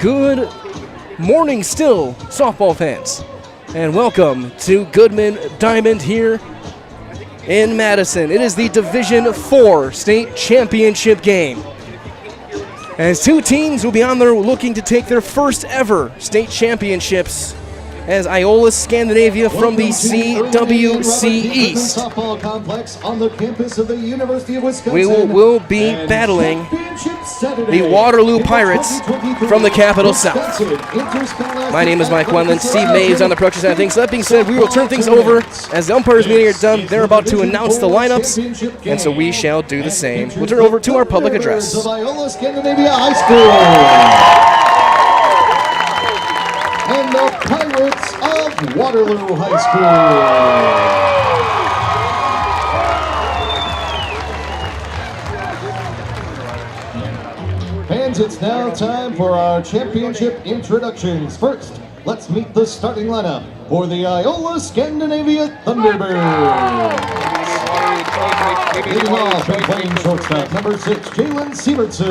Good morning still, softball fans, and welcome to Goodman Diamond here in Madison. It is the Division IV state championship game, as two teams will be on there looking to take their first ever state championships, as Iola-Scandinavia from the CWC East. We will be battling the Waterloo Pirates from the Capital South. My name is Mike Wendland. Steve Maves on the production side of things. That being said, we will turn things over as the umpires meeting are done. They're about to announce the lineups, and so we shall do the same. We'll turn over to our public address. Iola-Scandinavia High School and the Pirates of Waterloo High School. Fans, it's now time for our championship introductions. First, let's meet the starting lineup for the Iola-Scandinavia Thunderbirds. Leading off and playing shortstop, number 6, Jalen Sievertson.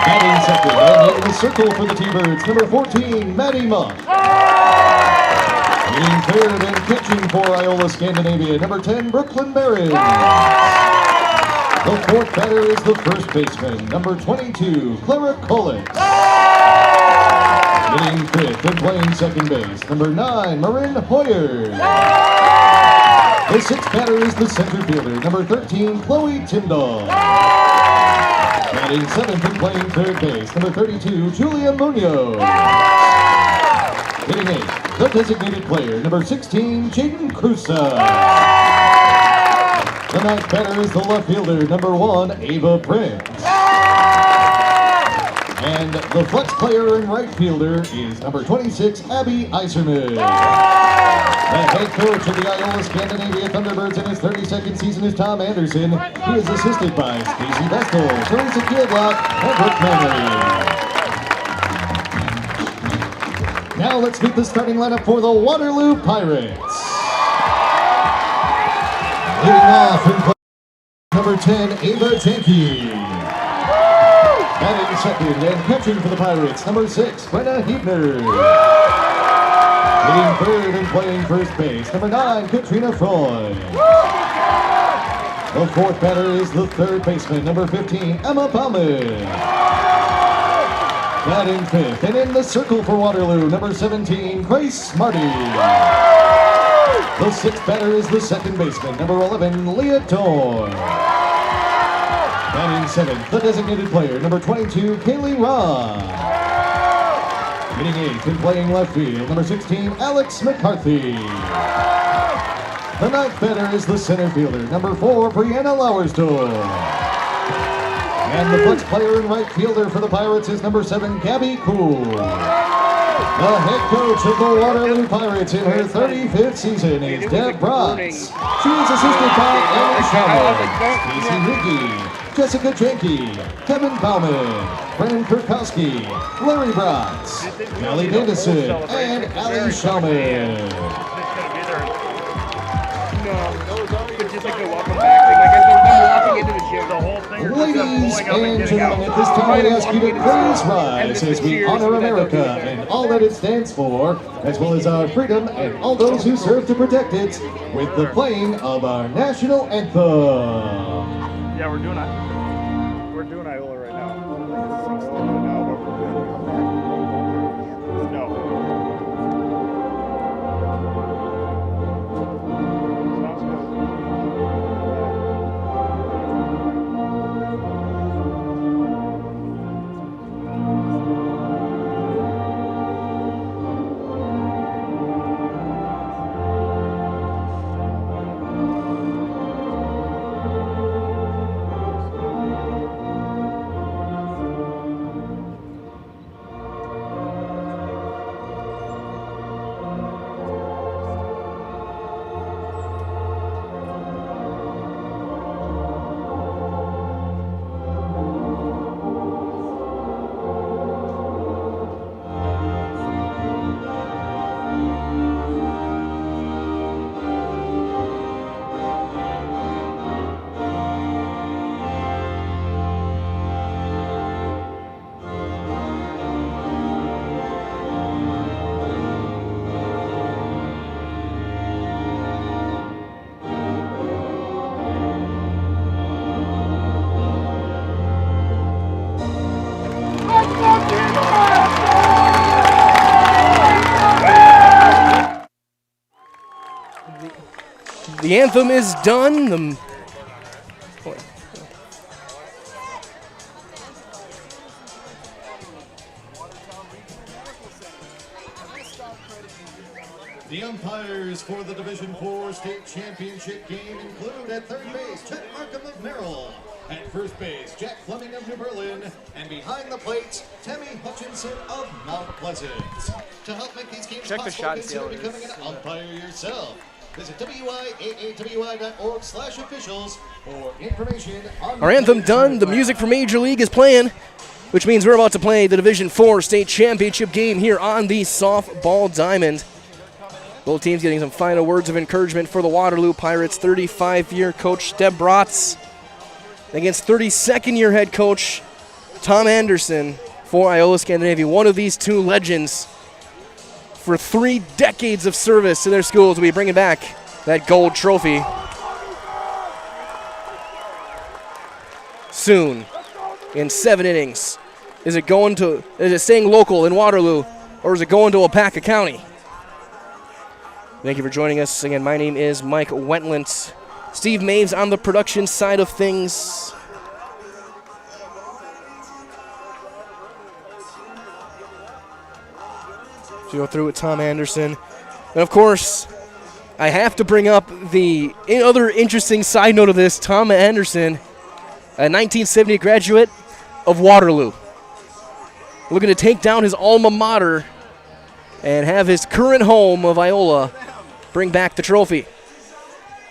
Batting second and in the circle for the T-Birds, number 14, Maddie Monk. Hitting third and catching for Iola-Scandinavia, number 10, Brooklyn Barron. The fourth batter is the first baseman, number 22, Clara Collins. Hitting fifth and playing second base, number 9, Marin Hoyer. The sixth batter is the center fielder, number 13, Chloe Tyndall. Batting seventh and playing third base, number 32, Julia Munoz. Hitting eighth, the designated player, number 16, Jaden Crusoe. The ninth batter is the left fielder, number 1, Ava Prince. And the flex player and right fielder is number 26, Abby Iserman. The head coach of the Iola-Scandinavia Thunderbirds in his 32nd season is Tom Anderson. He is assisted by Stacey Vestal, Teresa Kidlock, and Brooke Manley. Now let's meet the starting lineup for the Waterloo Pirates. Leading off in play, number 10, Ava Jenke. Batting second and catching for the Pirates, number 6, Brenna Hebner. Hitting third and playing first base, number 9, Katrina Freud. The fourth batter is the third baseman, number 15, Emma Bauman. Batting fifth and in the circle for Waterloo, number 17, Grace Marty. The sixth batter is the second baseman, number 11, Leah Dorn. Batting seventh, the designated player, number 22, Kaylee Ron. Hitting eighth and playing left field, number 16, Alex McCarthy. The ninth batter is the center fielder, number 4, Brianna Lauersdorf. And the flex player and right fielder for the Pirates is number 7, Gabby Cool. The head coach of the Waterloo Pirates in her 35th season is Deb Bratz. She is assisted by Ellen Schauber, Stacey Rickey, Jessica Jenke, Kevin Bauman, Brennan Kurkowski, Larry Bratz, Kelly Davison, and Ali Schauman. Ladies and gentlemen, at this time I ask you to please rise as we honor America and all that it stands for, as well as our freedom and all those who serve to protect it, with the playing of our national anthem. Yeah, we're doing Iola right now. The anthem is done. The umpires for the Division IV State Championship game include at third base, Chet Markham of Merrill. At first base, Jack Fleming of New Berlin. And behind the plate, Tammy Hutchinson of Mount Pleasant. To help make these games possible, consider becoming an umpire yourself. Visit WIAA.org/officials for information on Our anthem done. The music for Major League is playing, which means we're about to play the Division IV State Championship game here on the softball diamond. Both teams getting some final words of encouragement for the Waterloo Pirates. 35-year coach Deb Bratz against 32nd-year head coach Tom Anderson for Iola-Scandinavia. One of these two legends for 3 decades of service to their schools will be bringing back that gold trophy soon in 7 innings. Is it staying local in Waterloo, or is it going to Opaka County? Thank you for joining us. Again, my name is Mike Wentland. Steve Maves on the production side of things. So go through with Tom Anderson. And of course, I have to bring up the other interesting side note of this. Tom Anderson, a 1970 graduate of Waterloo, looking to take down his alma mater and have his current home of Iola bring back the trophy.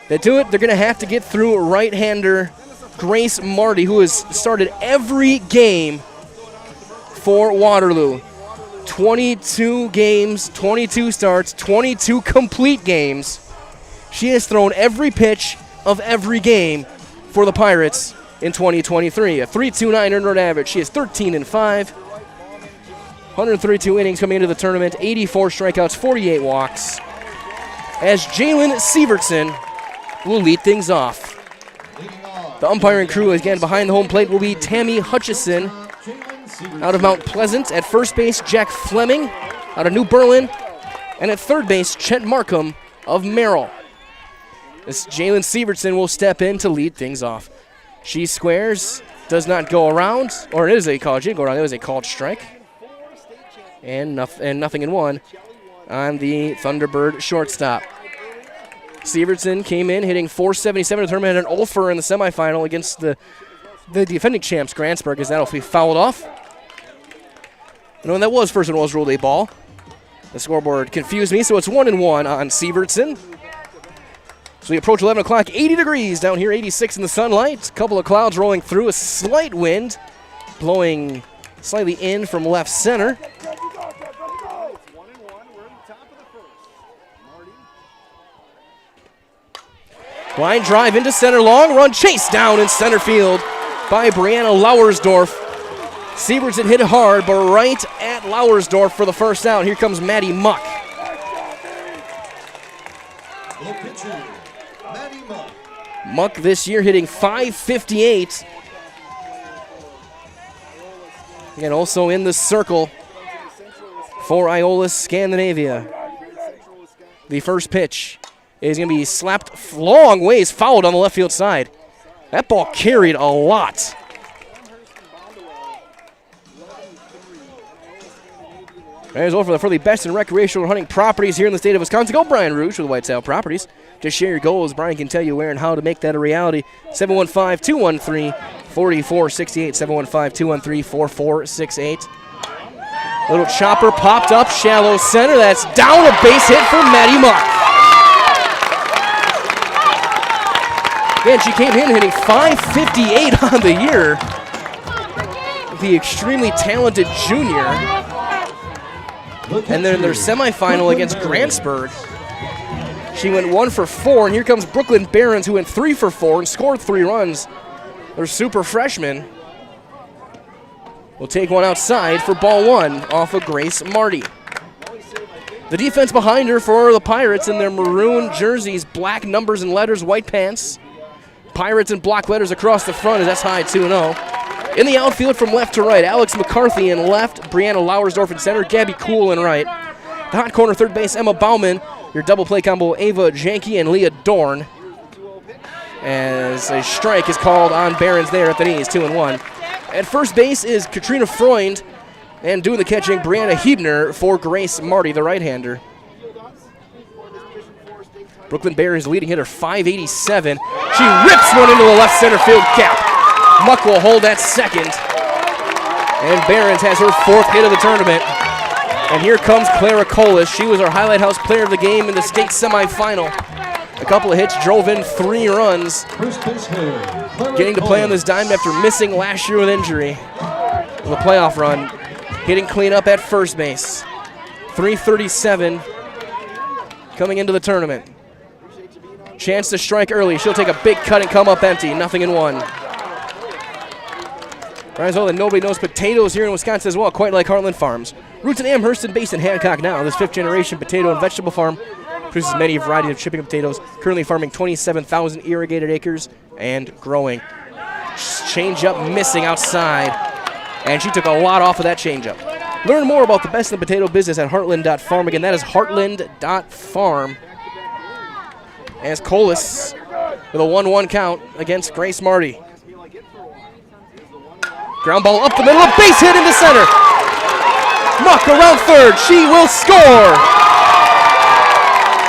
To do it, they're going to have to get through right-hander Grace Marty, who has started every game for Waterloo. 22 games, 22 starts, 22 complete games. She has thrown every pitch of every game for the Pirates in 2023. A 3.29 earned run average. She is 13-5. 132 innings coming into the tournament, 84 strikeouts, 48 walks. As Jalen Sievertson will lead things off. The umpiring crew, again, behind the home plate will be Tammy Hutchison out of Mount Pleasant. At first base, Jack Fleming out of New Berlin. And at third base, Chet Markham of Merrill. As Jalen Sievertson will step in to lead things off. She squares, does not go around, or it is a call. She didn't go around, it was a called strike. And nothing in one on the Thunderbird shortstop. Sievertson came in hitting .477 in the tournament, had an ulfer in the semifinal against the defending champs, Grantsburg, as that'll be fouled off. And when that was first and was ruled a ball. The scoreboard confused me, so it's 1-1 on Sievertson. So we approach 11 o'clock, 80 degrees down here, 86 in the sunlight. A couple of clouds rolling through, a slight wind blowing slightly in from left center. Line drive into center, long run chase down in center field by Brianna Lauersdorf. Sievertson hit it hard, but right at Lauersdorf for the first out. Here comes Maddie Muck. The pitcher, Maddie Muck. Muck this year hitting .558. And also in the circle for Iola-Scandinavia. The first pitch is going to be slapped long ways, fouled on the left field side. That ball carried a lot. There's over for the best in recreational hunting properties here in the state of Wisconsin. Go Brian Rouge with Whitetail Properties. Just share your goals. Brian can tell you where and how to make that a reality. 715-213-4468. 715-213-4468. Little chopper popped up, shallow center. That's down, a base hit for Maddie Muck. Again, she came in hitting .558 on the year. The extremely talented junior. And then in their semifinal against Grantsburg, she went 1 for 4, and here comes Brooklyn Barons, who went 3 for 4 and scored 3 runs. Their super freshman will take one outside for ball 1 off of Grace Marty. The defense behind her for the Pirates in their maroon jerseys, black numbers and letters, white pants. Pirates in block letters across the front as that's high 2-0. In the outfield from left to right, Alex McCarthy in left, Brianna Lauersdorf in center, Gabby Kuhl in right. The hot corner third base, Emma Bauman. your double play combo Ava Janke and Leah Dorn. As a strike is called on Behrens there at the knees, 2-1. At first base is Katrina Freund, and doing the catching, Brianna Hebner for Grace Marty, the right-hander. Brooklyn Behrens leading hitter, 587. She rips one into the left center field cap. Muck will hold that second. And Behrens has her 4th hit of the tournament. And here comes Clara Colas. She was our Highlight House player of the game in the state semifinal. A couple of hits, drove in 3 runs. Getting to play on this diamond after missing last year with injury. The playoff run. Hitting cleanup at first base. 337 coming into the tournament. Chance to strike early. She'll take a big cut and come up empty. 0-1. Right as well that nobody knows potatoes here in Wisconsin as well, quite like Heartland Farms. Roots in Amherst and based in Hancock now. This 5th-generation potato and vegetable farm produces many varieties of shipping potatoes, currently farming 27,000 irrigated acres and growing. Changeup missing outside, and she took a lot off of that changeup. Learn more about the best in the potato business at heartland.farm. Again, that is heartland.farm. As Colas with a 1-1 count against Grace Marty. Ground ball up the middle, a base hit into center. Muck around third, she will score.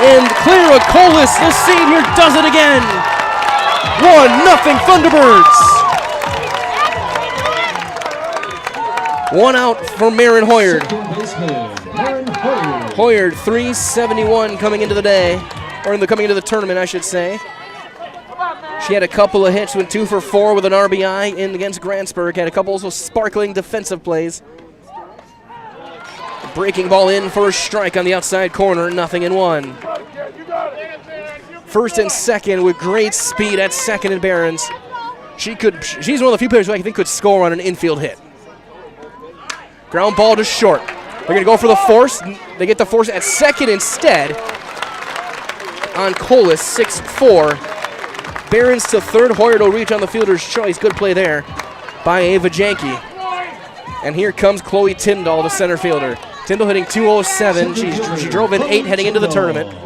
And Clara Colas, the senior, does it again. 1-0 Thunderbirds. 1 out for Marin Hoyard. Hoyard, 371 coming into the day, or coming into the tournament, I should say. She had a couple of hits, went 2 for 4 with an RBI in against Grantsburg. Had a couple of sparkling defensive plays. Breaking ball in for a strike on the outside corner, 0-1. First and second with great speed at second and Behrens. She's one of the few players who I think could score on an infield hit. Ground ball to short. They're going to go for the force. They get the force at second instead on Colas, 6-4. Behrens to third. Hoyard will reach on the fielder's choice. Good play there by Ava Janke. And here comes Chloe Tyndall, the center fielder. Tyndall hitting 207. She drove in 8 heading into the tournament.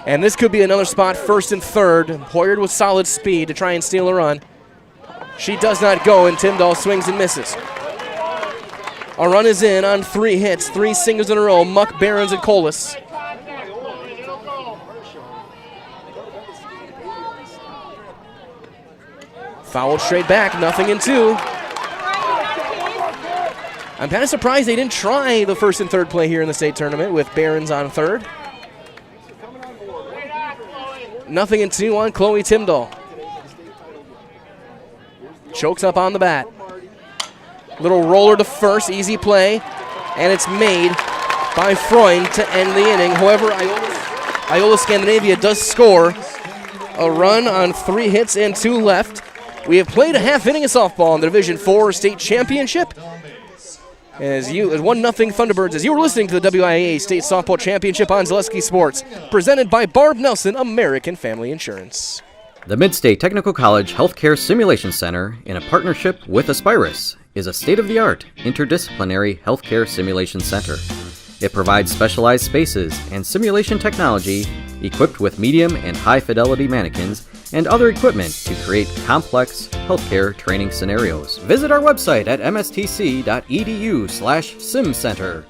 And this could be another spot, first and third. Hoyard with solid speed to try and steal a run. She does not go, and Tyndall swings and misses. A run is in on 3 hits, 3 singles in a row. Muck, Behrens, and Colas. Fouled straight back, 0-2. I'm kind of surprised they didn't try the first and third play here in the state tournament with Behrens on third. 0-2 on Chloe Tyndall. Chokes up on the bat. Little roller to first, easy play, and it's made by Freund to end the inning. However, Iola-Scandinavia does score a run on 3 hits and 2 left. We have played a half inning of softball in the Division IV State Championship. As 1-0 Thunderbirds, as you were listening to the WIAA State Softball Championship on Zaleski Sports, presented by Barb Nelson American Family Insurance. The Mid-State Technical College Healthcare Simulation Center, in a partnership with Aspirus, is a state-of-the-art interdisciplinary healthcare simulation center. It provides specialized spaces and simulation technology equipped with medium and high-fidelity mannequins and other equipment to create complex healthcare training scenarios. Visit our website at mstc.edu/simcenter.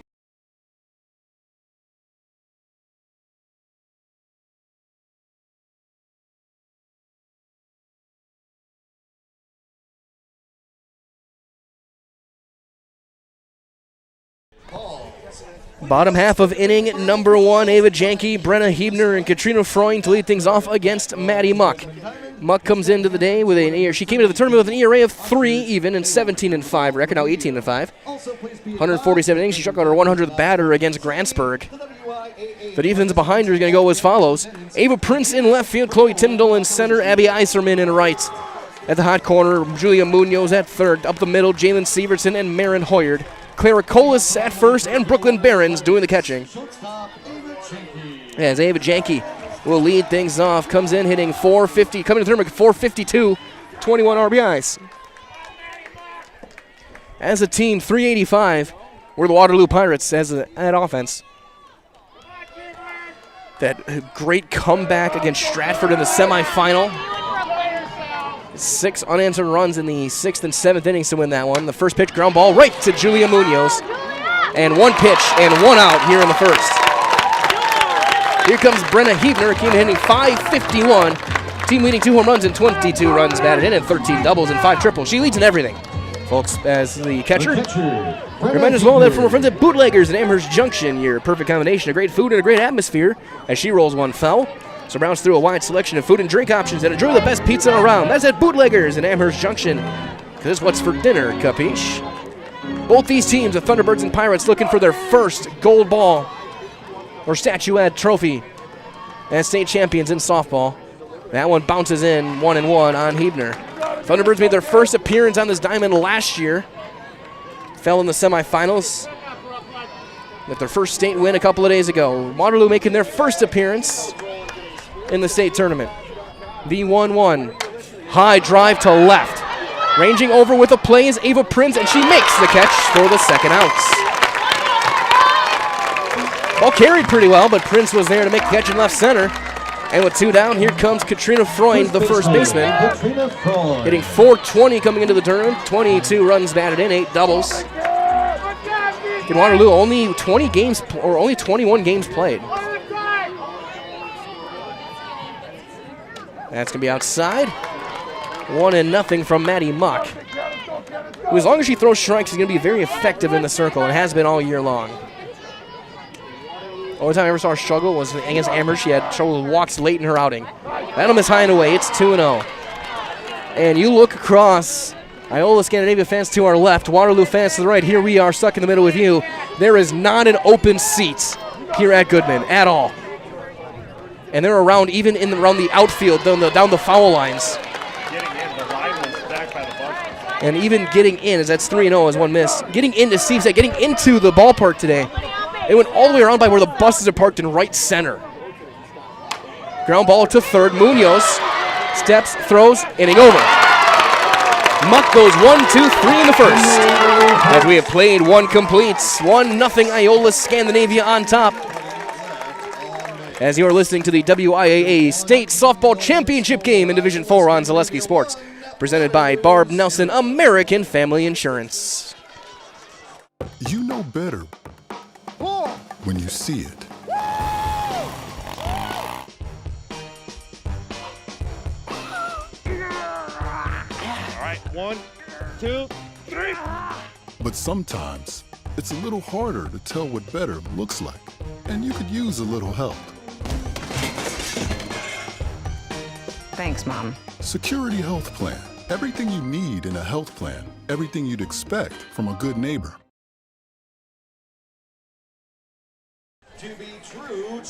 Bottom half of inning number 1, Ava Janke, Brenna Hebner, and Katrina Freund to lead things off against Maddie Muck. Muck comes into the day with she came into the tournament with an ERA of 3 even and 17-5 record, now 18-5. 147 innings, she struck out her 100th batter against Grantsburg. The defense behind her is going to go as follows. Ava Prince in left field, Chloe Tyndall in center, Abby Iserman in right. At the hot corner, Julia Munoz at third. Up the middle, Jalen Severson and Marin Hoyard. Clara Colas at first, and Brooklyn Behrens doing the catching. As Ava Janke will lead things off, comes in hitting 450, coming to the tournament 452, 21 RBIs. As a team, 385. We're the Waterloo Pirates at offense. That great comeback against Stratford in the semifinal. 6 unanswered runs in the 6th and 7th innings to win that one. The first pitch, ground ball right to Julia Munoz. And 1 pitch and 1 out here in the first. Here comes Brenna Hebner, came in hitting .551. Team leading 2 home runs and 22 runs batted in and 13 doubles and 5 triples. She leads in everything, folks, as the catcher. Remind us well that from our friends at Bootleggers in Amherst Junction, your perfect combination of great food and a great atmosphere as she rolls one foul. So browse through a wide selection of food and drink options and enjoy the best pizza around. That's at Bootleggers in Amherst Junction, because it's what's for dinner, capiche? Both these teams, the Thunderbirds and Pirates, looking for their first gold ball or statuette trophy as state champions in softball. That one bounces in 1-1 on Hebner. Thunderbirds made their first appearance on this diamond last year. Fell in the semifinals with their first state win a couple of days ago. Waterloo making their first appearance in the state tournament. The 1-1. High drive to left. Ranging over with a play is Ava Prince, and she makes the catch for the second out. Ball carried pretty well, but Prince was there to make the catch in left center. And with 2 down, here comes Katrina Freund, the first baseman. Hitting .420 coming into the tournament. 22 runs batted in, 8 doubles. In Waterloo, only 20 games, or only 21 games played. That's going to be outside. 1-0 from Maddie Muck, who, as long as she throws strikes, is going to be very effective in the circle and has been all year long. The only time I ever saw her struggle was against Amherst. She had trouble with walks late in her outing. That'll miss high and away. It's 2-0. And you look across, Iola-Scandinavia fans to our left, Waterloo fans to the right. Here we are stuck in the middle with you. There is not an open seat here at Goodman at all. And they're around even around the outfield, down the foul lines. And even getting in, as that's 3-0 as one miss. Getting into Steve said, getting into the ballpark today. It went all the way around by where the buses are parked in right center. Ground ball to third. Munoz steps, throws, inning over. Muck goes 1-2-3 in the first. As we have played 1 completes, 1-0 Iola-Scandinavia on top. As you are listening to the WIAA State Softball Championship game in Division 4 on Zaleski Sports, presented by Barb Nelson American Family Insurance. You know better when you see it. All right, 1, 2, 3. But sometimes it's a little harder to tell what better looks like, and you could use a little help. Thanks, Mom. Security Health Plan. Everything you need in a health plan. Everything you'd expect from a good neighbor.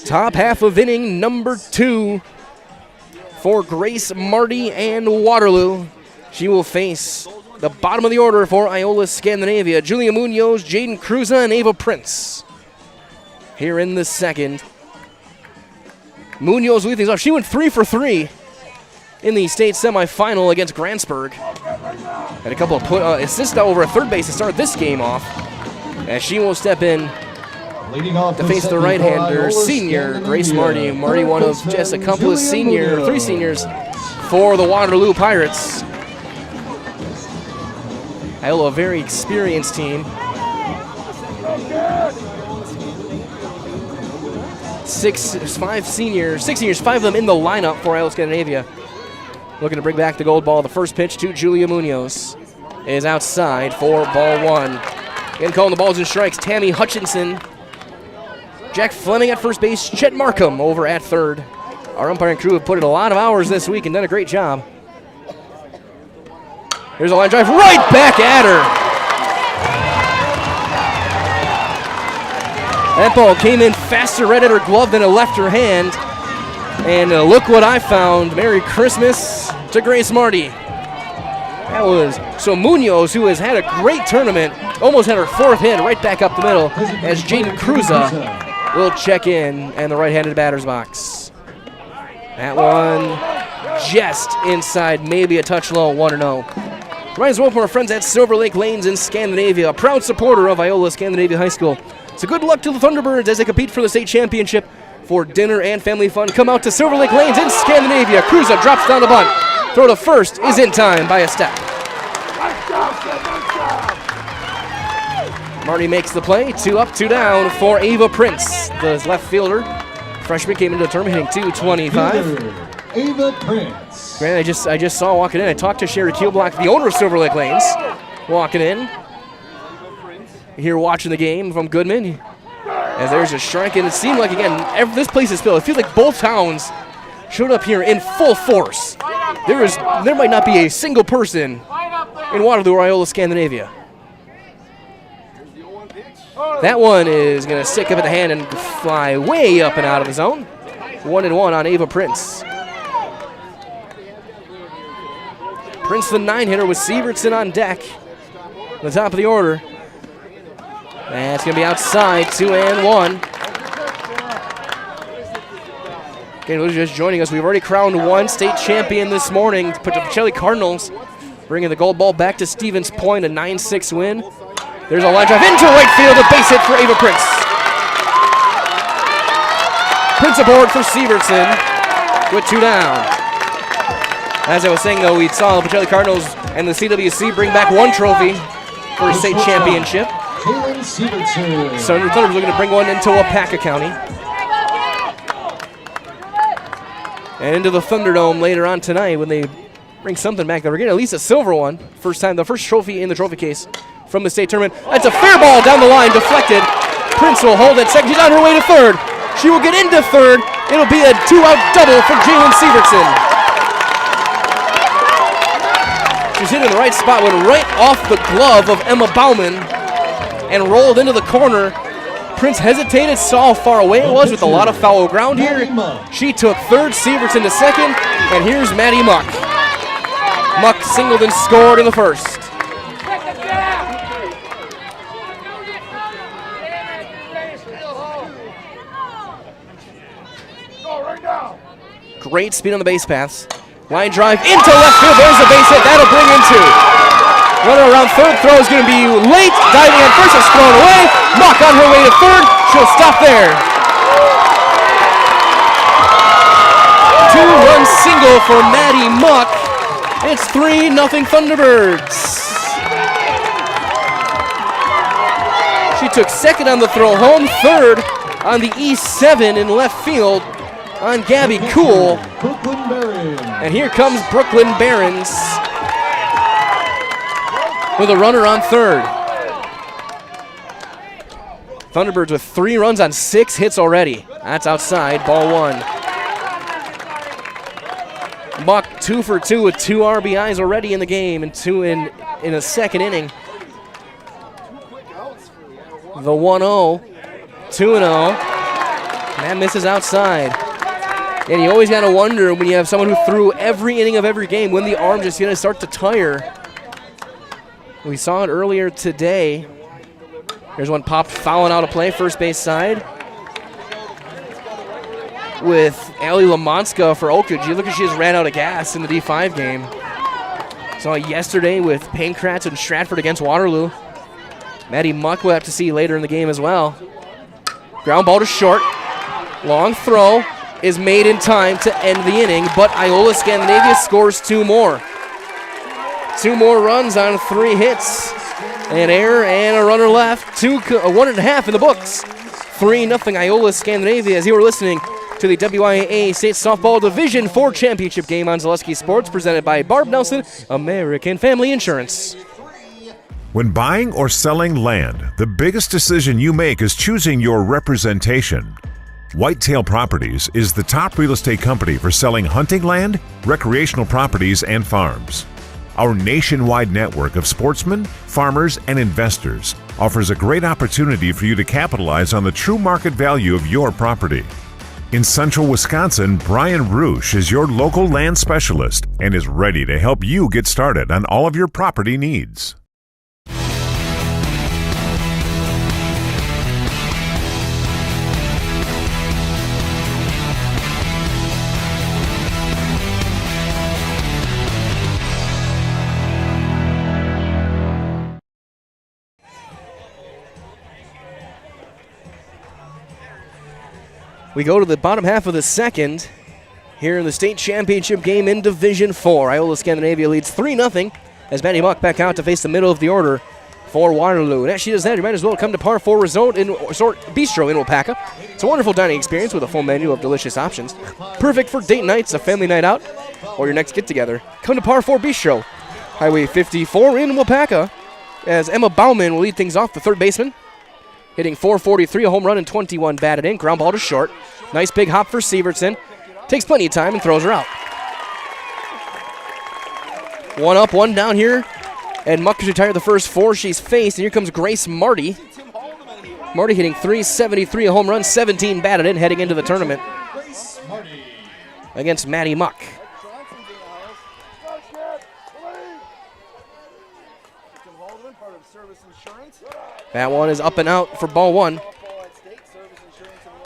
Top half of inning number 2 for Grace Marty and Waterloo. She will face the bottom of the order for Iola-Scandinavia, Julia Munoz, Jaden Cruza, and Ava Prince. Here in the second. Munoz leading things off. She went 3 for 3 in the state semifinal against Grantsburg. Had a couple of assists over at third base to start this game off. As she will step in to face the right-hander, senior Grace Marty. Marty, one of just a couple of 3 seniors for the Waterloo Pirates. Iola, a very experienced team. 6 seniors, 5 of them in the lineup for Iola-Scandinavia. Looking to bring back the gold ball. The first pitch to Julia Munoz is outside for ball 1. Again, calling the balls and strikes, Tammy Hutchinson. Jack Fleming at first base, Chet Markham over at third. Our umpiring crew have put in a lot of hours this week and done a great job. Here's a line drive right back at her. That ball came in faster right at her glove than it left her hand. And look what I found. Merry Christmas to Grace Marty. That was so Munoz, who has had a great tournament, almost had her 4th hit right back up the middle as Jaden Cruza will check in the right-handed batter's box. That one just inside, maybe a touch low, 1-0. Reminds us well from our friends at Silver Lake Lanes in Scandinavia, a proud supporter of Iola-Scandinavia High School. So good luck to the Thunderbirds as they compete for the state championship for dinner and family fun. Come out to Silver Lake Lanes in Scandinavia. Cruza drops down the bunt. Throw to first is in time by a step. Marty makes the play. 2 up, 2 down for Ava Prince. The left fielder. Freshman came into the tournament hitting .225. Ava Prince. Granted, I just saw walking in. I talked to Sherry Keelblock, the owner of Silver Lake Lanes, walking in. Here watching the game from Goodman. As there's a strike, and it seemed like, again, this place is filled. It feels like both towns showed up here in full force. There might not be a single person in Waterloo or Iola-Scandinavia. That one is going to stick up at the hand and fly way up and out of the zone. 1-1 on Ava Prince. Prince, the 9-hitter, with Sievertson on deck. On the top of the order. That's going to be outside, 2-1. Okay, those just joining us. We've already crowned one state champion this morning. Put the Pacelli Cardinals, bringing the gold ball back to Stevens Point, a 9-6 win. There's a line drive into right field, a base hit for Ava Prince. Prince aboard for Sievertson with 2 down. As I was saying, though, we saw the Pacelli Cardinals and the CWC bring back 1 trophy for a state championship. Southern Thunderbirds looking to bring one into Wapaka County. And into the Thunderdome later on tonight when they bring something back. They're getting at least a silver one. First time, the first trophy in the trophy case from the state tournament. That's a fair ball down the line, deflected. Prince will hold at second. She's on her way to third. She will get into third. It'll be a 2-out double for Jalen Sievertson. She's hitting the right spot, went right off the glove of Emma Bauman and rolled into the corner. Prince hesitated, saw how far away it was with a lot of foul ground here. She took third, Sievertson to second, and here's Maddie Muck. Muck singled and scored in the first. Great speed on the base paths. Line drive into left field. There's a base hit. That'll bring in 2. Runner around third. Throw is going to be late. Diving at first. It's thrown away. Muck on her way to third. She'll stop there. 2-run single for Maddie Muck. It's 3-0 Thunderbirds. She took second on the throw home. Third on the E7 in left field on Gabby Cool. And here comes Brooklyn Barons with a runner on third. Thunderbirds with 3 runs on 6 hits already. That's outside, ball 1. Muck 2 for 2 with 2 RBIs already in the game and 2 in a second inning. The 1-0, 2-0, and that misses outside. And you always got to wonder when you have someone who threw every inning of every game when the arm just going to start to tire. We saw it earlier today. There's one popped fouling out of play, first base side. With Allie Lamonska for Oakridge. You look at she just ran out of gas in the D5 game. Saw it yesterday with Pankratz and Stratford against Waterloo. Maddie Muck we'll have to see later in the game as well. Ground ball to short. Long throw is made in time to end the inning, but Iola-Scandinavia scores 2 more. 2 more runs on 3 hits. An error and a runner left. 1.5 in the books. 3-0 Iola-Scandinavia as you were listening to the WIAA State Softball Division 4 Championship game on Zaleski Sports, presented by Barb Nelson, American Family Insurance. When buying or selling land, the biggest decision you make is choosing your representation. Whitetail Properties is the top real estate company for selling hunting land, recreational properties, and farms. Our nationwide network of sportsmen, farmers, and investors offers a great opportunity for you to capitalize on the true market value of your property. In central Wisconsin, Brian Roosh is your local land specialist and is ready to help you get started on all of your property needs. We go to the bottom half of the second here in the state championship game in Division 4. Iola-Scandinavia leads 3-0 as Maddie Muck back out to face the middle of the order for Waterloo. And as she does that, you might as well come to Par 4 Resort Bistro in Wapaka. It's a wonderful dining experience with a full menu of delicious options. Perfect for date nights, a family night out, or your next get-together. Come to Par 4 Bistro, Highway 54 in Wapaka, as Emma Bauman will lead things off, the third baseman, hitting .443, a home run and 21 batted in. Ground ball to short. Nice big hop for Sievertson. Takes plenty of time and throws her out. One up, one down here. And Muck has retired the first 4 she's faced. And here comes Grace Marty. Marty hitting .373, a home run, 17 batted in, heading into the tournament against Maddie Muck. That one is up and out for ball 1.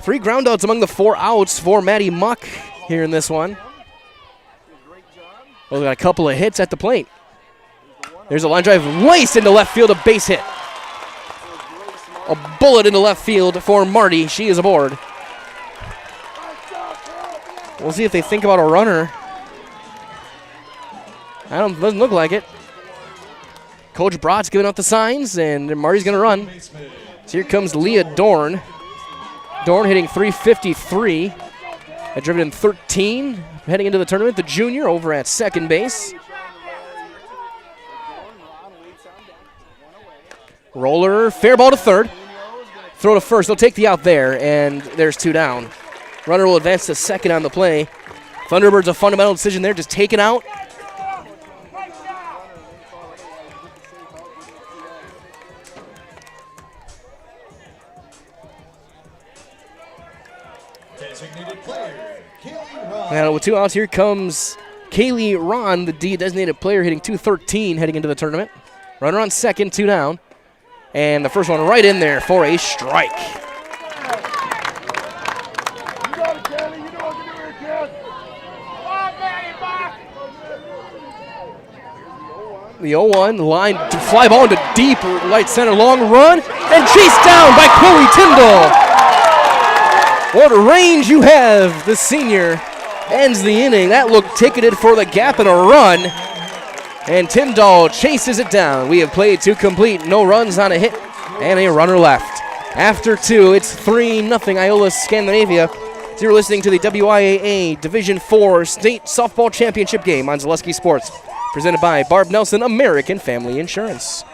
3 ground outs among the 4 outs for Maddie Muck here in this one. Well, they got a couple of hits at the plate. There's a line drive laced into left field, a base hit. A bullet into left field for Marty. She is aboard. We'll see if they think about a runner. Doesn't look like it. Coach Broad's giving out the signs, and Marty's going to run. So here comes Leah Dorn. Dorn hitting .353. Had driven in 13, heading into the tournament. The junior over at second base. Roller, fair ball to third. Throw to first. They'll take the out there, and there's 2 down. Runner will advance to second on the play. Thunderbirds, a fundamental decision there, just taken out. Now with 2 outs, here comes Kaylee Ron, the designated player, hitting .213 heading into the tournament. Runner on second, 2 down. And the first one right in there for a strike. The 0-1 line to fly ball into deep right center, long run, and chased down by Chloe Tyndall. What range you have, the senior ends the inning. That looked ticketed for the gap and a run. And Tyndall chases it down. We have played 2 complete, no runs on a hit, and a runner left. After 2, it's 3-0 Iola-Scandinavia. So you're listening to the WIAA Division 4 State Softball Championship game on Zaleski Sports, presented by Barb Nelson American Family Insurance.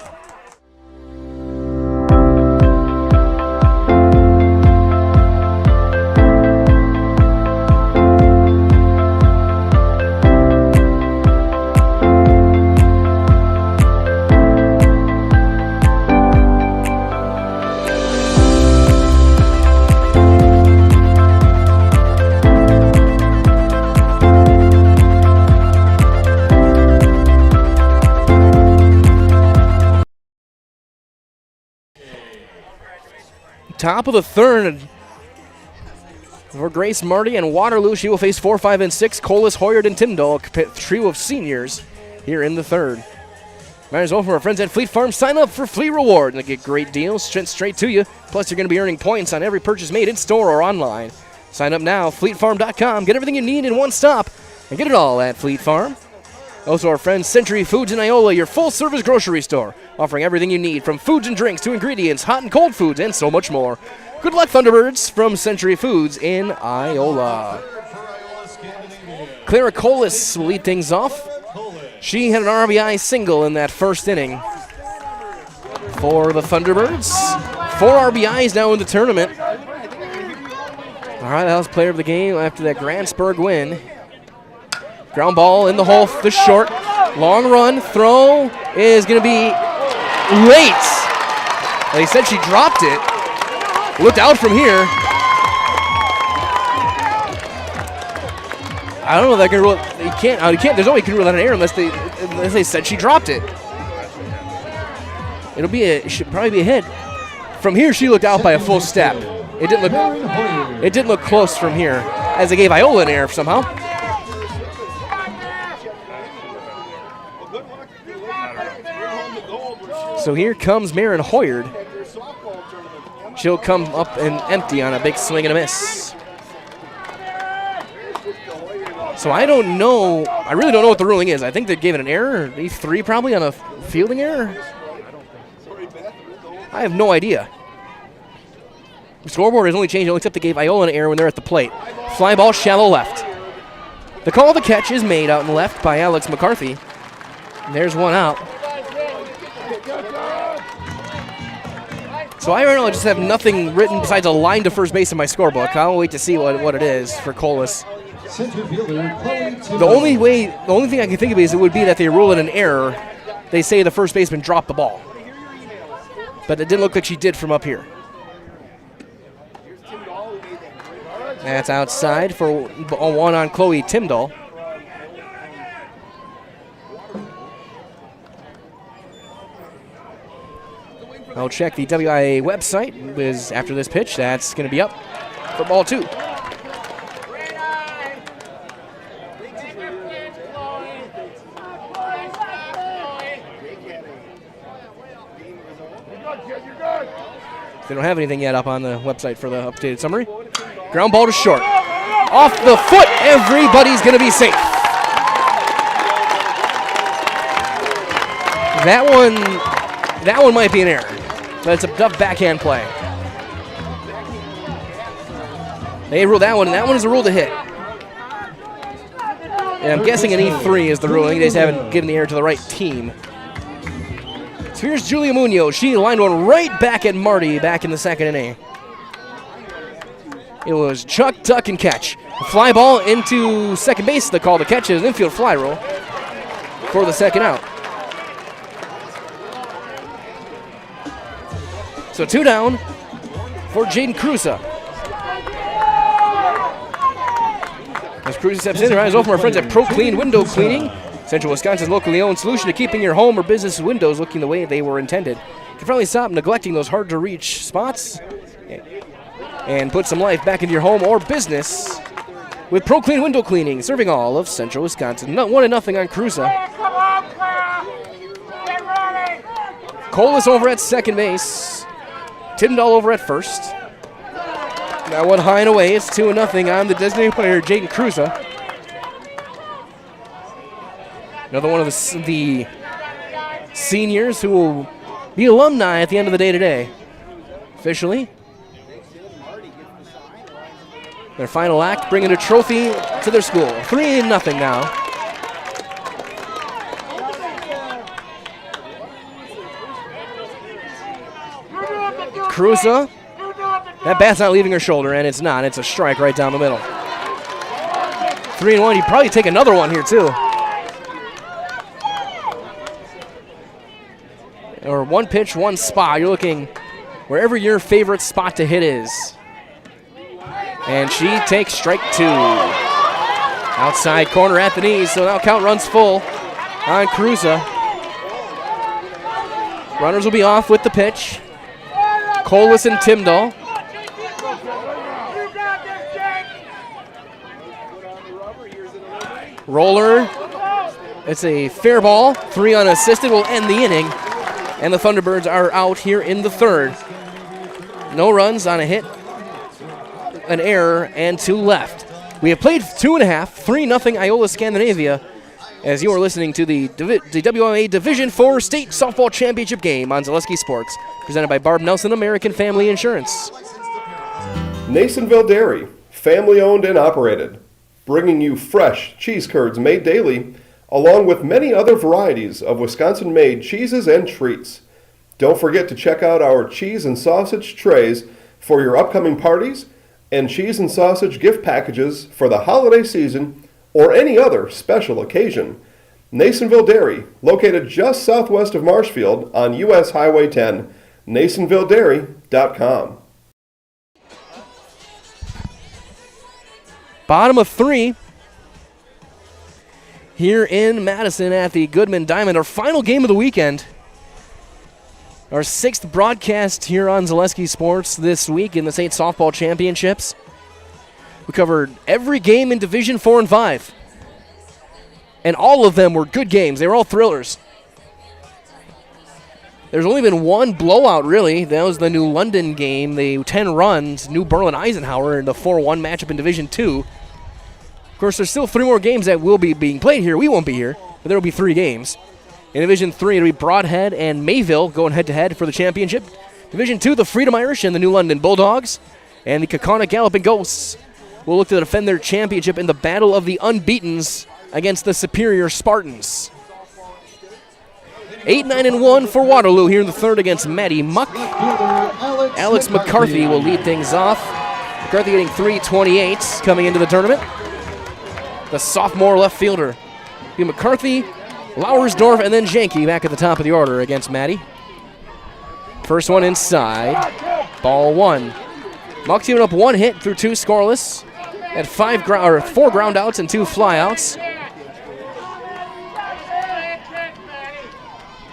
Top of the third for Grace Marty and Waterloo. She will face 4, 5, and 6. Colas, Hoyard, and Tyndall, a trio of seniors here in the third. Might as well for our friends at Fleet Farm. Sign up for Fleet Reward and get great deals sent straight to you. Plus, you're going to be earning points on every purchase made in store or online. Sign up now, fleetfarm.com. Get everything you need in one stop and get it all at Fleet Farm. Also, our friends Century Foods in Iola, your full-service grocery store, offering everything you need from foods and drinks to ingredients, hot and cold foods, and so much more. Good luck, Thunderbirds, from Century Foods in Iola. Clara Colas will lead things off. She had an RBI single in that first inning for the Thunderbirds. 4 RBIs now in the tournament. All right, that was player of the game after that Grantsburg win. Ground ball in the hole, the short. Long run, throw is going to be late. They said she dropped it. Looked out from here. I don't know if that can rule. You can't. There's no way you can rule that an error unless they said she dropped it. It should probably be a hit. From here, she looked out by a full step. It didn't look close from here, as they gave Iola an error somehow. So here comes Marin Hoyard. She'll come up and empty on a big swing and a miss. So I don't know. I really don't know what the ruling is. I think they gave it an error, E3 probably on a fielding error. I have no idea. The scoreboard has only changed, except they gave Iola an error when they're at the plate. Fly ball, shallow left. The call of the catch is made out in left by Alex McCarthy. And there's one out. So I right now just have nothing written besides a line to first base in my scorebook. I'll wait to see what it is for Colas. The only thing I can think of is it would be that they rule it an error. They say the first baseman dropped the ball. But it didn't look like she did from up here. That's outside for a one on Chloe Timdahl. I'll check the WIAA website. After this pitch, that's going to be up for ball 2. They don't have anything yet up on the website for the updated summary. Ground ball to short. Off the foot. Everybody's going to be safe. That one might be an error, but it's a tough backhand play. They ruled that one, and that one is a rule to hit. And I'm guessing an E3 is the ruling. They just haven't given the error to the right team. So here's Julia Munoz. She lined one right back at Marty back in the second inning. It was chuck, tuck, and catch. A fly ball into second base. The call to catch is an infield fly roll for the second out. So 2 down for Jaden Cruza. As Cruza steps in, her eyes open from our friends at Pro Clean Window Cleaning. Central Wisconsin's locally owned solution to keeping your home or business windows looking the way they were intended. You can finally stop neglecting those hard-to-reach spots and put some life back into your home or business with Pro Clean Window Cleaning, serving all of Central Wisconsin. 1-0 on Cruza. Colas over at second base. Timdahl over at first. That one high and away. It's 2-0 on the designated player, Jaden Cruza. Another one of the seniors who will be alumni at the end of the day today. Officially. Their final act, bringing a trophy to their school. 3-0 now. Cruza. That bat's not leaving her shoulder, and it's not. It's a strike right down the middle. 3-1. You'd probably take another one here, too. Or one pitch, one spot. You're looking wherever your favorite spot to hit is. And she takes strike 2. Outside corner at the knees, so now count runs full on Cruza. Runners will be off with the pitch. Colas and Timdahl. Roller. It's a fair ball. 3 unassisted will end the inning. And the Thunderbirds are out here in the third. No runs on a hit, an error, and 2 left. We have played 2.5, 3-0 Iola-Scandinavia, as you are listening to the WIAA Division IV State Softball Championship game on Zaleski Sports, presented by Barb Nelson American Family Insurance. Nasonville Dairy, family-owned and operated, bringing you fresh cheese curds made daily, along with many other varieties of Wisconsin-made cheeses and treats. Don't forget to check out our cheese and sausage trays for your upcoming parties and cheese and sausage gift packages for the holiday season or any other special occasion. Nasonville Dairy, located just southwest of Marshfield on U.S. Highway 10, NasonvilleDairy.com. Bottom of 3. Here in Madison at the Goodman Diamond, our final game of the weekend. Our 6th broadcast here on Zaleski Sports this week in the State Softball Championships. We covered every game in Division 4 and 5. And all of them were good games. They were all thrillers. There's only been one blowout, really. That was the New London game, the 10 runs, New Berlin Eisenhower in the 4-1 matchup in Division 2. course, there's still 3 more games that will be being played here. We won't be here, but there will be 3 games. In Division 3, it'll be Broadhead and Mayville going head-to-head for the championship. Division 2, the Freedom Irish and the New London Bulldogs. And the Kaukauna Galloping Ghosts will look to defend their championship in the Battle of the Unbeatens against the Superior Spartans. 8-9-1 for Waterloo here in the third against Maddie Muck. Alex McCarthy will lead things off. McCarthy getting 3.28 coming into the tournament. The sophomore left fielder. McCarthy, Lauersdorf, and then Janke back at the top of the order against Maddie. First one inside. Ball 1. Muck's given up 1 hit through 2 scoreless. At 4 groundouts and 2 flyouts.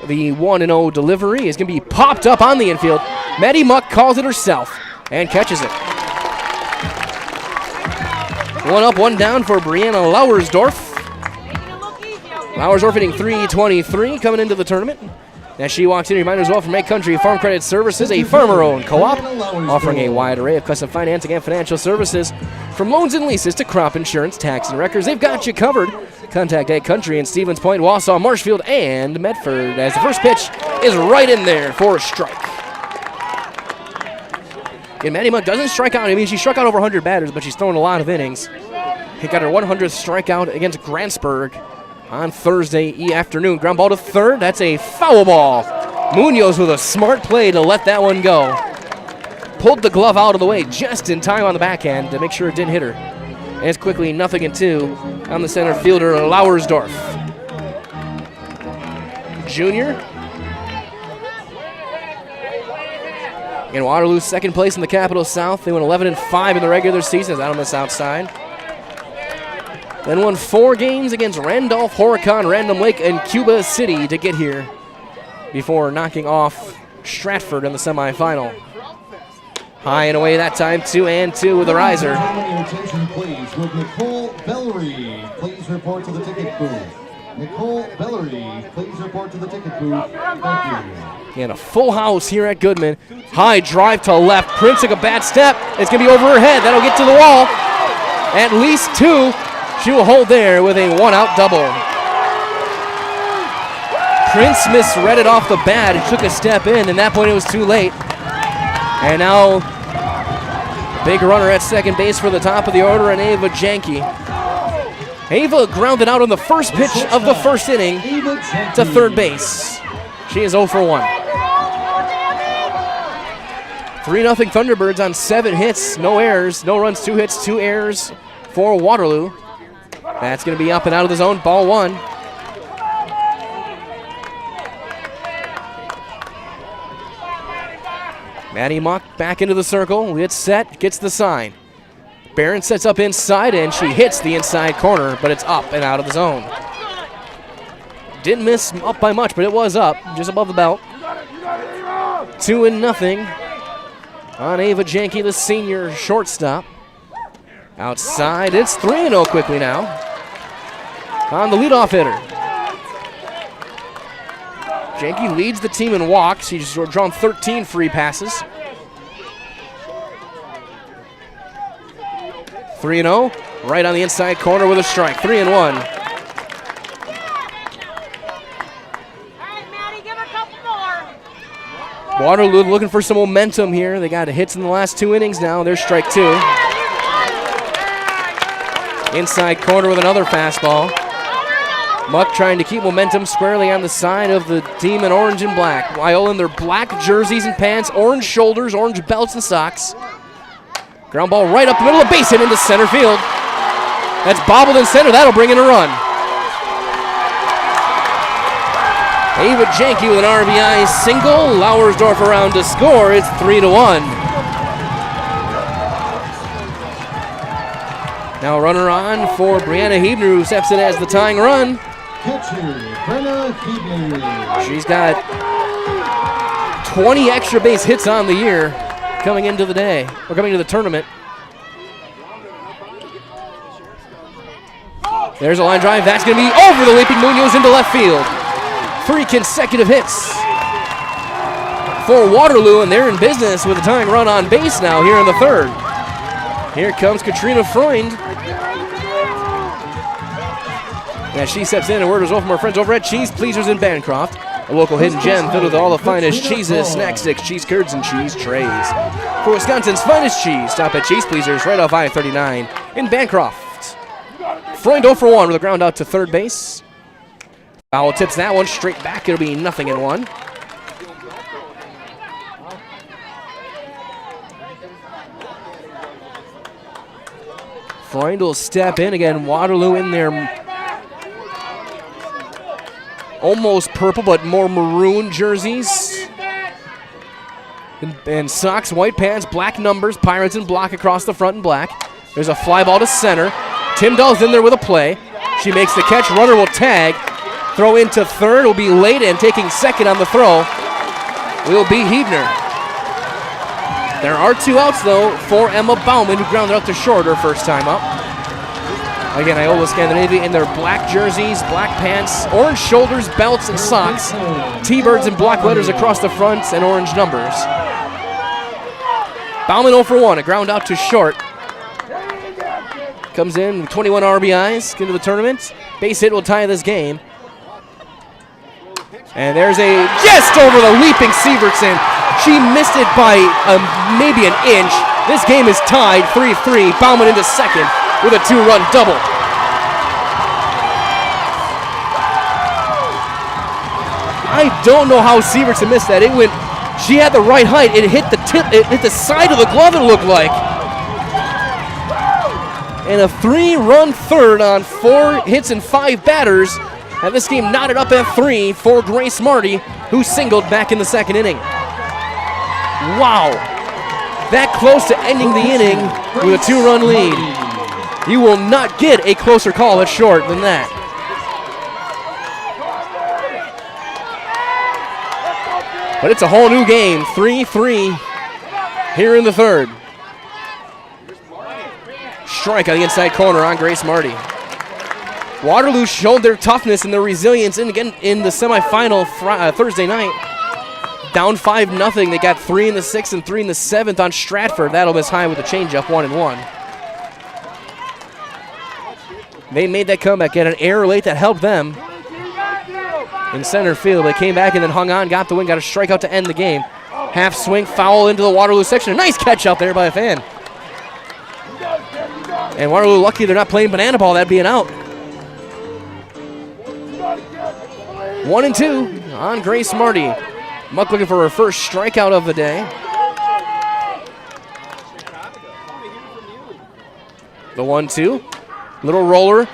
The 1-0 delivery is going to be popped up on the infield. Maddie Muck calls it herself and catches it. 1 up, 1 down for Brianna Lauersdorf. Lauersdorf hitting 3.23 coming into the tournament. As she walks in, reminder as well from Make Country Farm Credit Services, a farmer-owned co-op offering a wide array of custom financing and financial services from loans and leases to crop insurance, tax, and records. They've got you covered. Contact Ag Country in Stevens Point, Wausau, Marshfield, and Medford as the first pitch is right in there for a strike. And Maddie Muck doesn't strike out. I mean, she struck out over 100 batters, but she's thrown a lot of innings. She got her 100th strikeout against Grantsburg on Thursday afternoon. Ground ball to third. That's a foul ball. Munoz with a smart play to let that one go. Pulled the glove out of the way just in time on the backhand to make sure it didn't hit her. And it's quickly 0-2 on the center fielder, Lauersdorf. Junior. In Waterloo, second place in the Capital South. They went 11-5 in the regular season out on the south side. Then won 4 games against Randolph, Horicon, Random Lake, and Cuba City to get here before knocking off Stratford in the semifinal. High and away that time, 2-2 with a riser. Your attention, please, with Nicole Bellery. Please report to the ticket booth. Nicole Bellery, please report to the ticket booth. Thank you. And a full house here at Goodman. High drive to left. Prince took a bad step. It's going to be over her head. That'll get to the wall. At least 2. She will hold there with a 1-out double. Prince misread it off the bat. It took a step in, and at that point it was too late. And now, big runner at second base for the top of the order, and Ava Janke. Ava grounded out on the first pitch of the first inning to third base. She is 0 for 1. 3-0 Thunderbirds on 7 hits, no errors, no runs, 2 hits, 2 errors for Waterloo. That's going to be up and out of the zone, ball 1. Maddie Muck back into the circle, gets set, gets the sign. Barron sets up inside and she hits the inside corner, but it's up and out of the zone. Didn't miss up by much, but it was up, just above the belt. 2-0 on Ava Janke, the senior shortstop. Outside, it's 3-0 quickly now on the leadoff hitter. Janke leads the team in walks. He's drawn 13 free passes. 3-0, right on the inside corner with a strike. 3-1. Waterloo looking for some momentum here. They got hits in the last 2 innings now. There's strike 2. Inside corner with another fastball. Muck trying to keep momentum squarely on the side of the team in orange and black. Iola in their black jerseys and pants, orange shoulders, orange belts and socks. Ground ball right up the middle of the base hit into center field. That's bobbled in center. That'll bring in a run. Ava Janke with an RBI single. Lauersdorf around to score. It's 3-1. Now runner on for Brianna Hebner, who steps in as the tying run. Catcher, Brenna Hebner. She's got 20 extra base hits on the year coming into the day, or coming to the tournament. There's a line drive. That's going to be over the leaping Munoz into left field. 3 consecutive hits for Waterloo, and they're in business with a tying run on base now here in the third. Here comes Katrina Freund. As she steps in, a word is over from our friends over at Cheese Pleasers in Bancroft, a local hidden gem filled with all the finest cheeses, snack sticks, cheese curds, and cheese trays. For Wisconsin's finest cheese, stop at Cheese Pleasers right off I-39 in Bancroft. Freund 0 for 1 with a ground out to third base. Foul tips that one straight back. It'll be 0-1. Freund will step in again. Waterloo in there. Almost purple, but more maroon jerseys. And socks, white pants, black numbers, Pirates in block across the front in black. There's a fly ball to center. Timdahl's in there with a play. She makes the catch. Runner will tag. Throw into third will be late, and taking second on the throw will be Hebner. There are 2 outs, though, for Emma Bauman, who grounded out to short her first time up. Again, Iola-Scandinavia in their black jerseys, black pants, orange shoulders, belts, and socks. T-birds and block letters across the front and orange numbers. Bauman 0 for 1, a ground out to short. Comes in with 21 RBIs into the tournament. Base hit will tie this game. And there's a just over the leaping Sievertson. She missed it by maybe an inch. This game is tied 3-3. Bauman into second with a 2-run double. I don't know how Sievertson missed that. It went. She had the right height. It hit the tip. It hit the side of the glove. It looked like. And a 3-run third on 4 hits and 5 batters. And this game knotted up at 3 for Grace Marty, who singled back in the second inning. Wow. That close to ending the inning with a 2-run lead. You will not get a closer call at short than that. But it's a whole new game, 3-3 here in the third. Strike on the inside corner on Grace Marty. Waterloo showed their toughness and their resilience and again in the semifinal Thursday night. Down 5-0. They got 3 in the 6th and 3 in the 7th on Stratford. That'll miss high with a changeup, 1-1. They made that comeback, get an error late that helped them in center field. They came back and then hung on, got the win, got a strikeout to end the game. Half swing, foul into the Waterloo section. A nice catch out there by a fan. And Waterloo lucky they're not playing banana ball, that'd be an out. 1-2 on Grace Marty. Muck looking for her first strikeout of the day. The 1-2. Little roller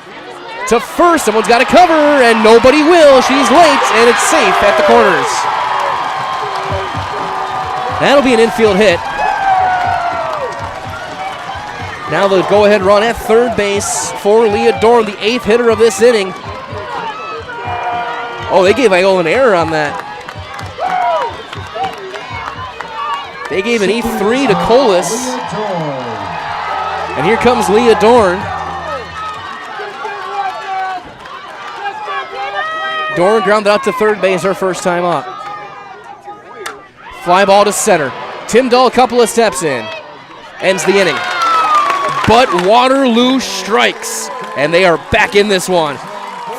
to first. Someone's got to cover, and nobody will. She's late, and it's safe at the corners. That'll be an infield hit. Now the go-ahead run at third base for Leah Dorn, the 8th hitter of this inning. Oh, they gave Iola an error on that. They gave an E3 to Colas. And here comes Leah Dorn. Dorn grounded out to third base her first time up. Fly ball to center. Timdahl a couple of steps in. Ends the inning. But Waterloo strikes. And they are back in this one.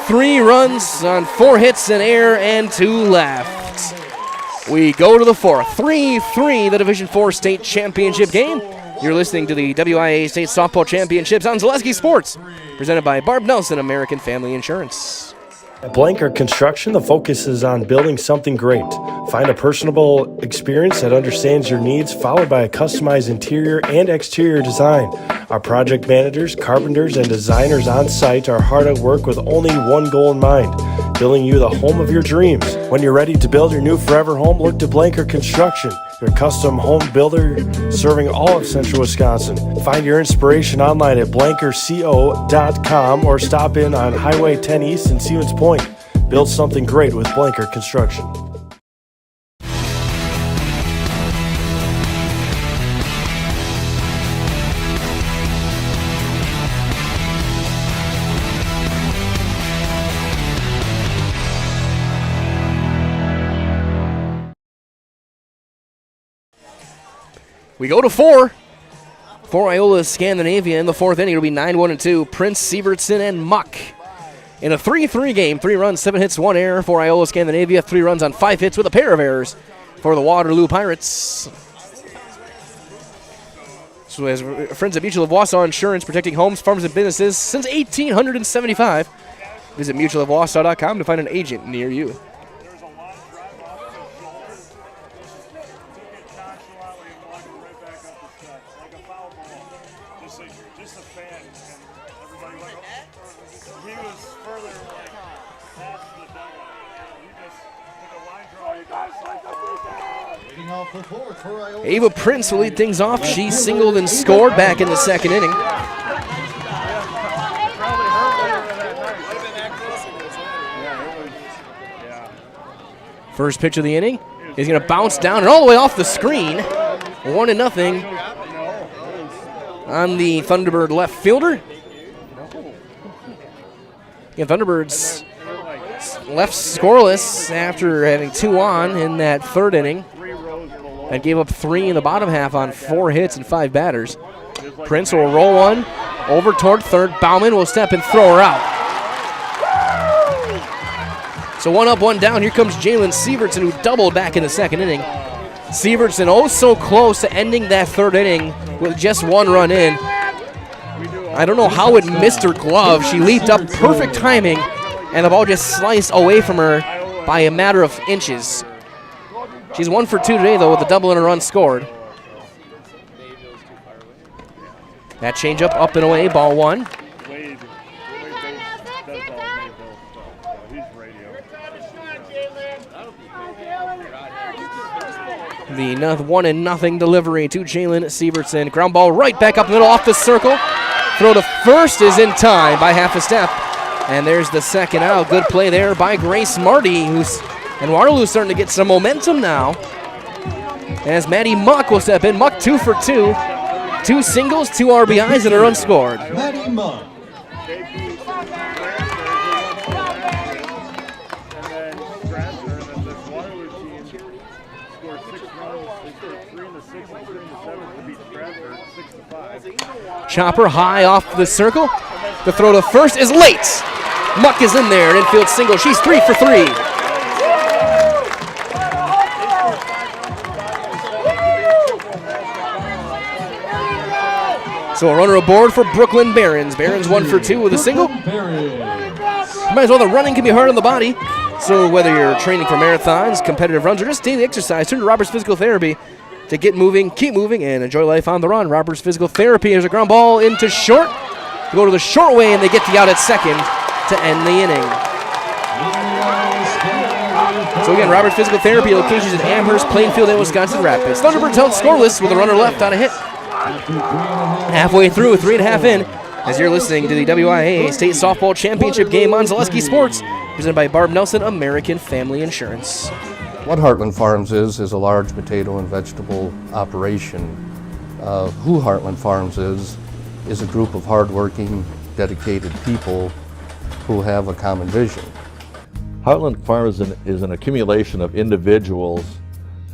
3 runs on 4 hits in air and 2 left. We go to the 4th. 3-3, the Division IV state championship game. You're listening to the WIAA State Softball Championships on Zaleski Sports, presented by Barb Nelson American Family Insurance. At Blanker Construction, the focus is on building something great. Find a personable experience that understands your needs, followed by a customized interior and exterior design. Our project managers, carpenters, and designers on site are hard at work with only one goal in mind: building you the home of your dreams. When you're ready to build your new forever home, look to Blanker Construction, your custom home builder serving all of central Wisconsin. Find your inspiration online at blankerco.com or stop in on Highway 10 East in Stevens Point. Build something great with Blanker Construction. We go to 4 for Iola-Scandinavia in the 4th inning. It'll be 9-1-2. Prince, Sievertson, and Muck In a 3-3 game, 3 runs, 7 hits, 1 error for Iola-Scandinavia, 3 runs on 5 hits with a pair of errors for the Waterloo Pirates. So as friends of Mutual of Wausau Insurance, protecting homes, farms, and businesses since 1875. Visit mutualofwausau.com to find an agent near you. Ava Prince will lead things off. She singled and scored back in the second inning. First pitch of the inning is going to bounce down and all the way off the screen. 1-0 on the Thunderbird left fielder. Yeah, Thunderbirds left scoreless after having 2 on in that third inning. And gave up 3 in the bottom half on 4 hits and 5 batters. Prince will roll one over toward third. Bauman will step and throw her out. So 1 up, 1 down. Here comes Jalen Sievertson, who doubled back in the second inning. Sievertson oh so close to ending that third inning with just 1 run in. I don't know how it missed her glove. She leaped up, perfect timing, and the ball just sliced away from her by a matter of inches. She's 1 for 2 today, though, with a double and a run scored. That changeup up and away, ball 1. The 1-0 delivery to Jalen Sievertson. Ground ball right back up the middle off the circle. Throw to first is in time by half a step. And there's the second out. Good play there by Grace Marty, and Waterloo's starting to get some momentum now. As Maddie Muck will step in. Muck 2 for 2. 2 singles, 2 RBIs, and a run scored. Maddie Muck. Chopper high off the circle. The throw to first is late. Muck is in there, an infield single. She's 3 for 3. So a runner aboard for Brooklyn Barons. Barons 1 for 2 with a single. Might as well, the running can be hard on the body. So whether you're training for marathons, competitive runs, or just daily exercise, turn to Roberts Physical Therapy to get moving, keep moving, and enjoy life on the run. Roberts Physical Therapy. There's a ground ball into short. They go to the short way, and they get the out at second to end the inning. So again, Roberts Physical Therapy locations in Amherst, Plainfield, and Wisconsin Rapids. Thunderbirds held scoreless with a runner left on a hit. Halfway through, 3.5 in, as you're listening to the WIAA State Softball Championship game on Zaleski Sports, presented by Barb Nelson American Family Insurance. What Heartland Farms is a large potato and vegetable operation. Who Heartland Farms is a group of hardworking, dedicated people who have a common vision. Heartland Farms is an accumulation of individuals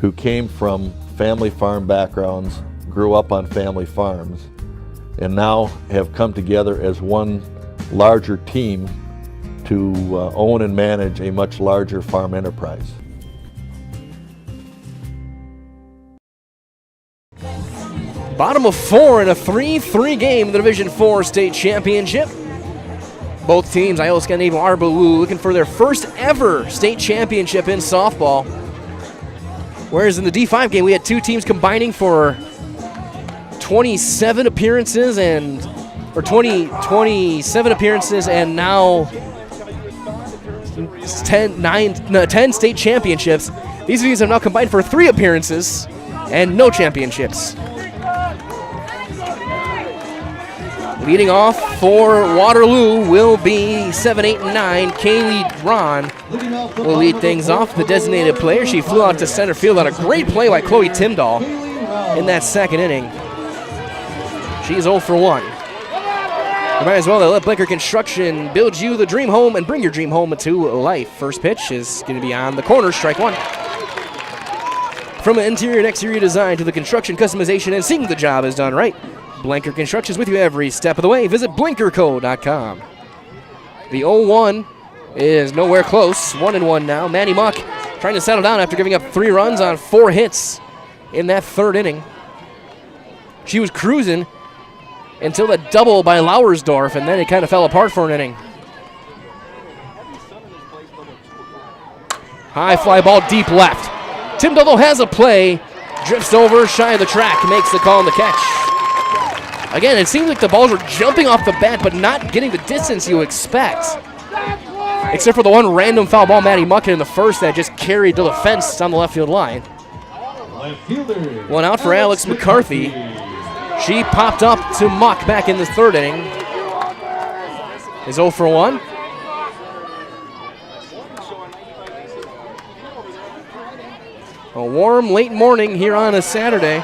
who came from family farm backgrounds, grew up on family farms, and now have come together as one larger team to own and manage a much larger farm enterprise. Bottom of 4 in a 3-3 game in the Division 4 State Championship. Both teams, Iola-Scandinavia and Waterloo, looking for their first ever state championship in softball. Whereas in the D5 game, we had 2 teams combining for 27 appearances and 27 appearances and now 10 state championships. These teams have now combined for 3 appearances and no championships. Leading off for Waterloo will be 7, 8, and 9. Kaylee Ron will lead things off. The designated player. She flew out to center field on a great play by Chloe Timdahl in that second inning. She's 0 for 1. You might as well let Blinker Construction build you the dream home and bring your dream home to life. First pitch is going to be on the corner, strike 1. From an interior and exterior design to the construction, customization, and seeing the job is done right, Blinker Construction is with you every step of the way. Visit blinkerco.com. The 0-1 is nowhere close. 1-1 now. Maddie Muck trying to settle down after giving up 3 runs on 4 hits in that 3rd inning. She was cruising until the double by Lauersdorf, and then it kind of fell apart for an inning. High fly ball deep left. Tim Dudlow has a play, drifts over shy of the track, makes the call on the catch. Again, it seems like the balls are jumping off the bat, but not getting the distance you expect. Except for the one random foul ball Maddie Muck in the first that just carried to the fence on the left field line. One out for Alex McCarthy. She popped up to Muck back in the 3rd inning. Is 0 for 1. A warm late morning here on a Saturday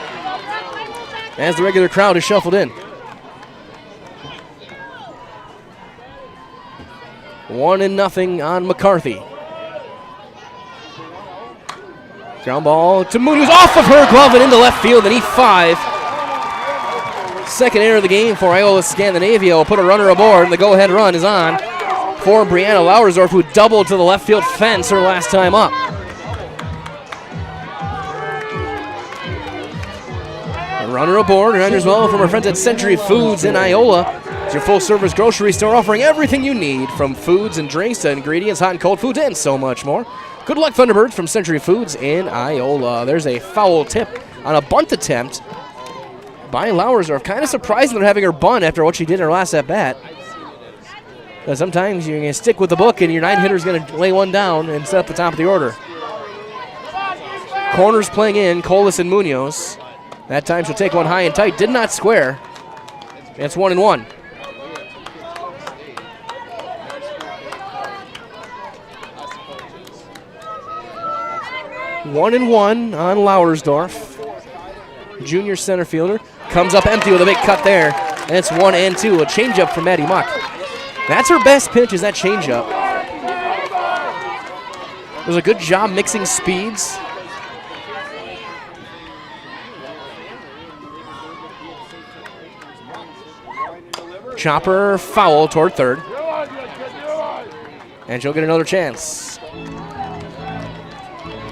as the regular crowd is shuffled in. 1-0 on McCarthy. Ground ball to Mooney, who's off of her glove and into left field, and E5. Second error of the game for Iola-Scandinavia will put a runner aboard, and the go-ahead run is on for Brianna Lauersdorf, who doubled to the left field fence her last time up. A runner aboard, and as well from our friends at Century Foods in Iola. It's your full-service grocery store offering everything you need, from foods and drinks to ingredients, hot and cold foods, and so much more. Good luck, Thunderbirds, from Century Foods in Iola. There's a foul tip on a bunt attempt by Lauersdorf. Kind of surprising they're having her bunt after what she did in her last at-bat. Because sometimes you're going to stick with the book and your 9-hitter is going to lay one down and set up the top of the order. Corners playing in, Colas and Munoz. That time she'll take one high and tight. Did not square. It's 1-1. One and one on Lauersdorf. Junior center fielder. Comes up empty with a big cut there. And it's 1-2. A changeup from Maddie Muck. That's her best pitch, is that changeup. Does a good job mixing speeds. Chopper foul toward third. And she'll get another chance.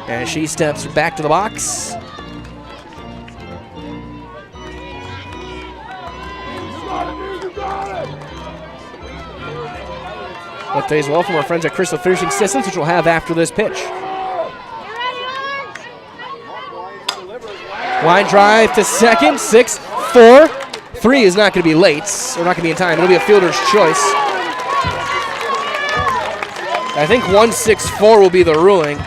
And she steps back to the box. That plays well from our friends at Crystal Finishing Systems, which we'll have after this pitch. Line drive to second, 6-4. 3 is not going to be late, or not going to be in time. It'll be a fielder's choice. I think 1-6-4 will be the ruling.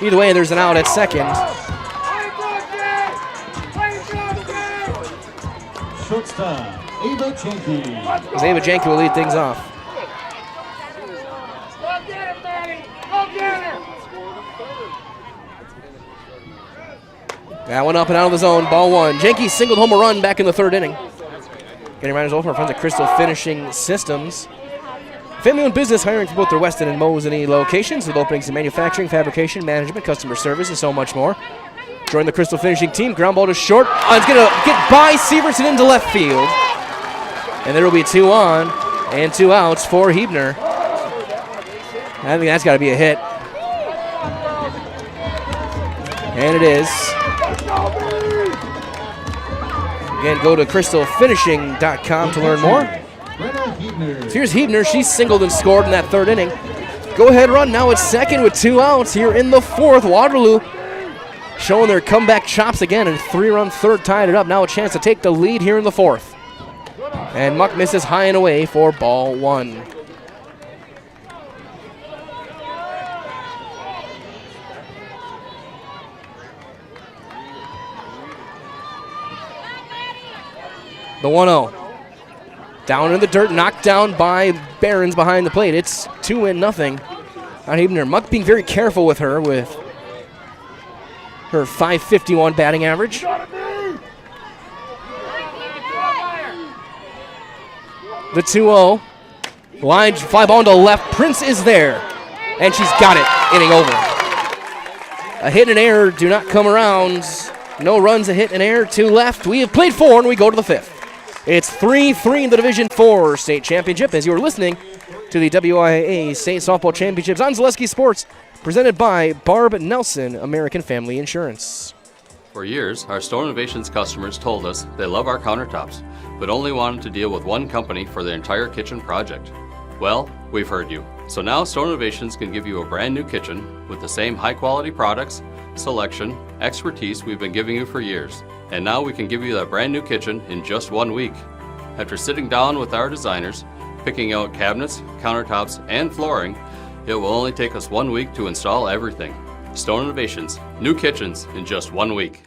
Either way, there's an out at second. Shortstop, Ava Jenke. As Ava Jenke will lead things off. That one up and out of the zone, ball one. Jenke singled home a run back in the third inning. Getting reminders over from our friends at Crystal Finishing Systems. Family-owned business, hiring for both their Weston and Mosinee locations with openings in manufacturing, fabrication, management, customer service, and so much more. Join the Crystal Finishing team. Ground ball to short. It's going to get by Severson into left field. And there will be 2 on and 2 outs for Huebner. I think that's got to be a hit. And it is. Again, go to crystalfinishing.com to learn more. So here's Huebner. She's singled and scored in that third inning. Go-ahead run now at second with 2 outs here in the fourth. Waterloo showing their comeback chops again, and 3-run third tied it up. Now a chance to take the lead here in the fourth. And Muck misses high and away for ball one. The 1-0. Down in the dirt, knocked down by Barons behind the plate. It's 2-0 on Huebner. Muck being very careful with her with her .551 batting average. The 2-0. Line fly ball to left. Prince is there. And she's got it. Inning over. A hit and error do not come around. No runs, a hit and error. 2 left. We have played 4 and we go to the 5th. It's 3-3 in the Division 4 state championship as you're listening to the WIAA State Softball Championships on Zaleski Sports, presented by Barb Nelson, American Family Insurance. For years, our Store Innovations customers told us they love our countertops, but only wanted to deal with one company for their entire kitchen project. Well, we've heard you. So now Store Innovations can give you a brand new kitchen with the same high quality products, selection, expertise we've been giving you for years. And now we can give you that brand new kitchen in just 1 week. After sitting down with our designers, picking out cabinets, countertops, and flooring, it will only take us 1 week to install everything. Stone Innovations, new kitchens in just 1 week.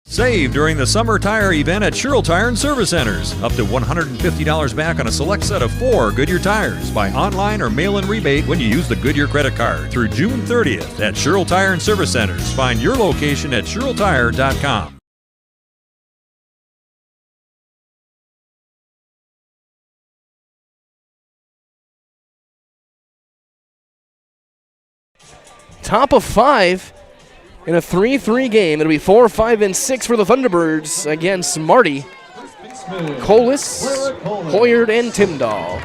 Save during the summer tire event at Sherrill Tire and Service Centers. Up to $150 back on a select set of 4 Goodyear tires. Buy online or mail-in rebate when you use the Goodyear credit card through June 30th at Sherrill Tire and Service Centers. Find your location at SherrillTire.com. Top of 5 in a 3-3 game. It'll be 4, 5, and 6 for the Thunderbirds against Marty, Colas, Hoyard, and Timdahl.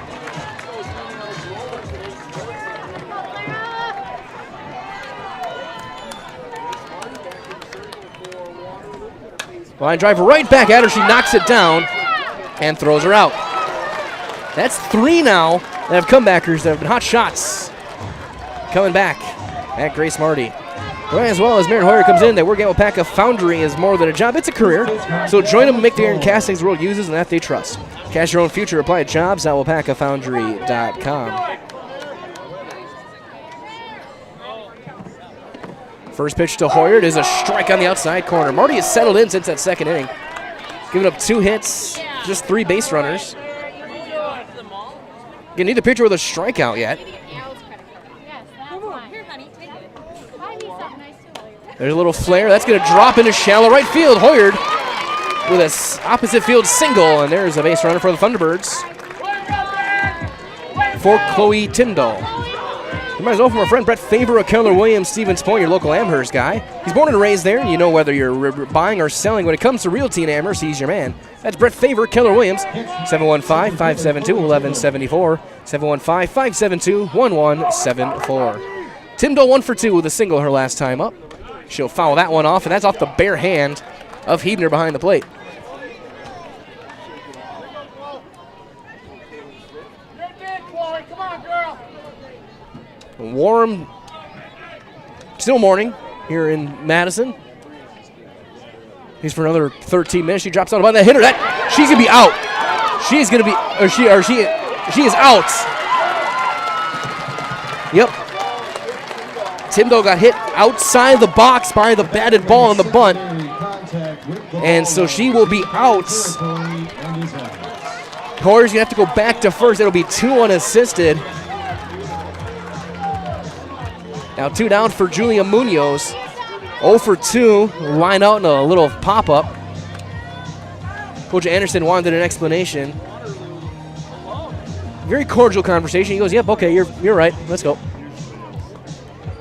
Line drive right back at her. She knocks it down and throws her out. That's 3 now that have comebackers that have been hot shots coming back at Grace Marty. As well as Maren Hoyer comes in, they work out with Alpaca Foundry is more than a job, it's a career. So join them and make the iron castings the world uses and that they trust. Cash your own future, apply at jobs@alpacafoundry.com. First pitch to Hoyard is a strike on the outside corner. Marty has settled in since that second inning. Giving up 2 hits, just 3 base runners. You need a pitcher with a strikeout yet. There's a little flare. That's going to drop into shallow right field. Hoyard with a opposite field single, and there's a base runner for the Thunderbirds for Chloe Tyndall. You might as well from our friend Brett Faber of Keller Williams, Stevens Point, your local Amherst guy. He's born and raised there, and you know whether you're buying or selling. When it comes to realty in Amherst, he's your man. That's Brett Faber, Keller Williams, 715-572-1174, 715-572-1174. Tyndall 1 for 2 with a single her last time up. She'll foul that one off, and that's off the bare hand of Hebner behind the plate. Warm, still morning here in Madison. He's for another 13 minutes. She drops out by the hitter. She's gonna be out. She's gonna be, she is out. Yep. Timdo got hit outside the box by the batted ball on the bunt, and so she will be out. Hoyer's gonna have to go back to first. It'll be 2 unassisted. Now 2 down for Julia Munoz. 0 for 2, line out in a little pop-up. Coach Anderson wanted an explanation. Very cordial conversation. He goes, yep, okay, you're right, let's go.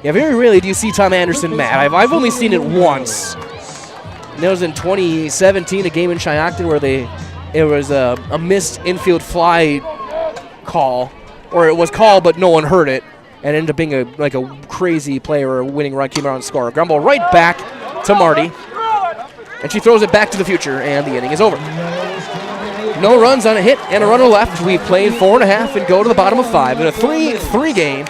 Yeah, very rarely do you see Tom Anderson mad. I've only seen it once. And that was in 2017, a game in Shiocton where it was a missed infield fly call, or it was called but no one heard it, and ended up being a crazy play or a winning run came out and score. Ground ball right back to Marty, and she throws it back to the future, and the inning is over. No runs on a hit and a runner left. We've played 4.5 and go to the bottom of 5 in a 3-3 game.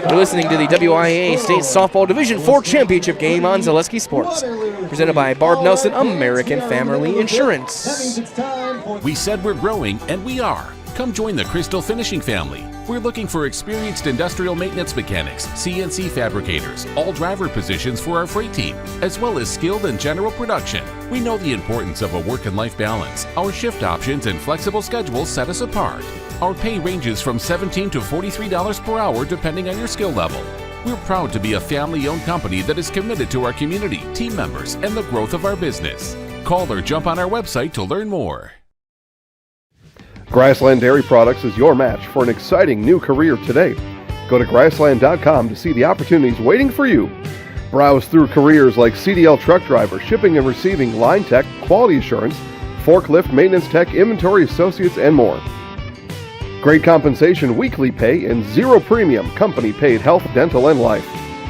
You're listening to the WIAA State Softball Division IV Championship game on Zaleski Sports. Presented by Barb Nelson, American Family Insurance. We said we're growing, and we are. Come join the Crystal Finishing family. We're looking for experienced industrial maintenance mechanics, CNC fabricators, all driver positions for our freight team, as well as skilled and general production. We know the importance of a work and life balance. Our shift options and flexible schedules set us apart. Our pay ranges from $17 to $43 per hour depending on your skill level. We're proud to be a family-owned company that is committed to our community, team members, and the growth of our business. Call or jump on our website to learn more. Grassland Dairy Products is your match for an exciting new career today. Go to grassland.com to see the opportunities waiting for you. Browse through careers like CDL truck driver, shipping and receiving, line tech, quality assurance, forklift maintenance tech, inventory associates, and more. Great compensation, weekly pay, and zero premium company-paid health, dental, and life.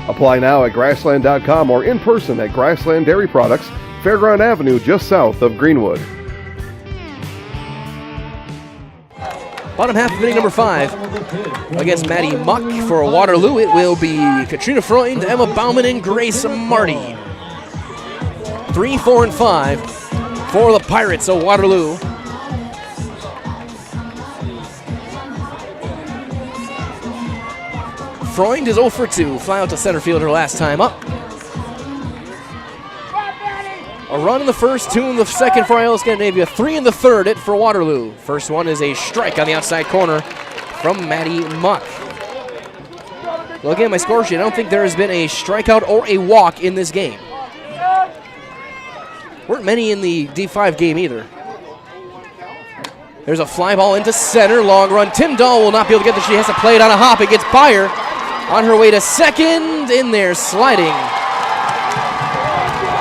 Apply now at grassland.com or in person at Grassland Dairy Products, Fairground Avenue, just south of Greenwood. Bottom half of inning number 5 against Maddie Muck for Waterloo. It will be Katrina Freund, Emma Bauman, and Grace Marty. 3, 4, and 5 for the Pirates of Waterloo. Freund is 0 for 2. Fly out to center fielder last time up. A run in the first, 2 in the second for Iola-Scandinavia, 3 in the third it for Waterloo. First one is a strike on the outside corner from Maddie Muck. Looking at my score sheet, I don't think there has been a strikeout or a walk in this game. Weren't many in the D5 game either. There's a fly ball into center, long run. Tim Dahl will not be able to get this. She has to play it on a hop. It gets by her on her way to second. In there, sliding.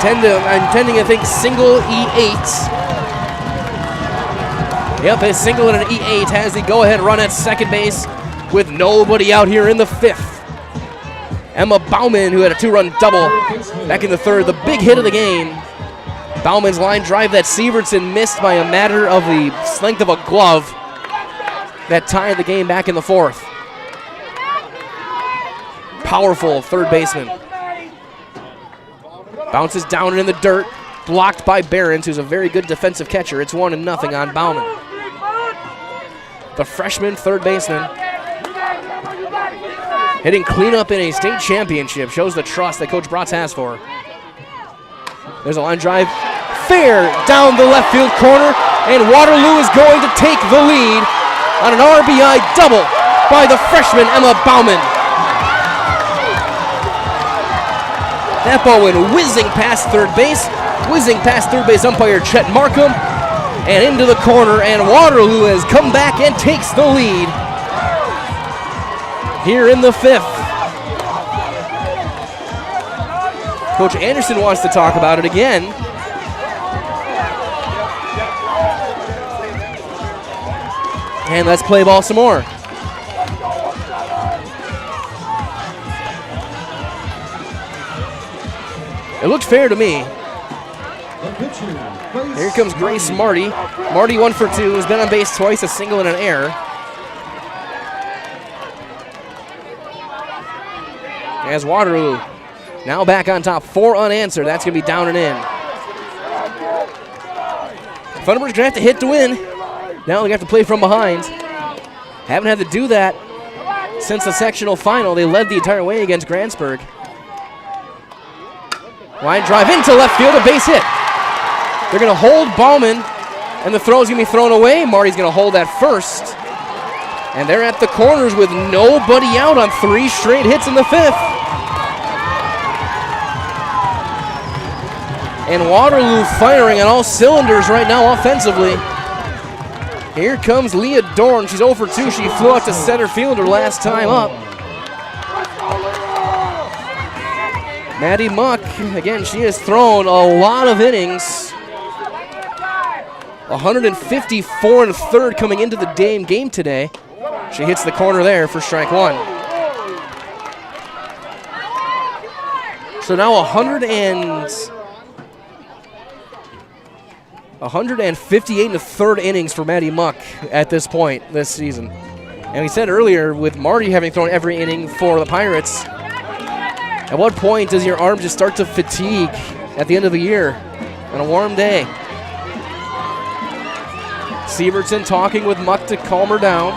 Intending, I think, single E8. Yep, a single and an E8 has the go-ahead run at second base with nobody out here in the 5th. Emma Bauman, who had a 2-run double back in the 3rd, the big hit of the game. Bauman's line drive that Sievertson missed by a matter of the length of a glove that tied the game back in the 4th. Powerful third baseman. Bounces down and in the dirt, blocked by Behrens, who's a very good defensive catcher. It's 1-0 on Bauman. The freshman third baseman hitting cleanup in a state championship shows the trust that Coach Bratz has for her. There's a line drive, fair down the left field corner, and Waterloo is going to take the lead on an RBI double by the freshman Emma Bauman. That ball went whizzing past third base umpire Chet Markham, and into the corner, and Waterloo has come back and takes the lead here in the 5th. Coach Anderson wants to talk about it again. And let's play ball some more. It looked fair to me. Here comes Grace Marty. Marty 1 for 2, has been on base twice, a single and an error. As Waterloo now back on top, 4 unanswered. That's going to be down and in. Thunderbirds going to have to hit to win. Now they have to play from behind. Haven't had to do that since the sectional final. They led the entire way against Grantsburg. Line drive into left field, a base hit. They're going to hold Bauman, and the throw is going to be thrown away. Marty's going to hold that first. And they're at the corners with nobody out on 3 straight hits in the 5th. And Waterloo firing on all cylinders right now offensively. Here comes Leah Dorn. She's 0 for 2. She flew out to center fielder last time up. Maddie Muck, again, she has thrown a lot of innings. 154 and a third coming into the game today. She hits the corner there for strike 1. So now 158 and a third innings for Maddie Muck at this point this season. And we said earlier, with Marty having thrown every inning for the Pirates, at what point does your arm just start to fatigue at the end of the year on a warm day? Sievertson talking with Muck to calm her down.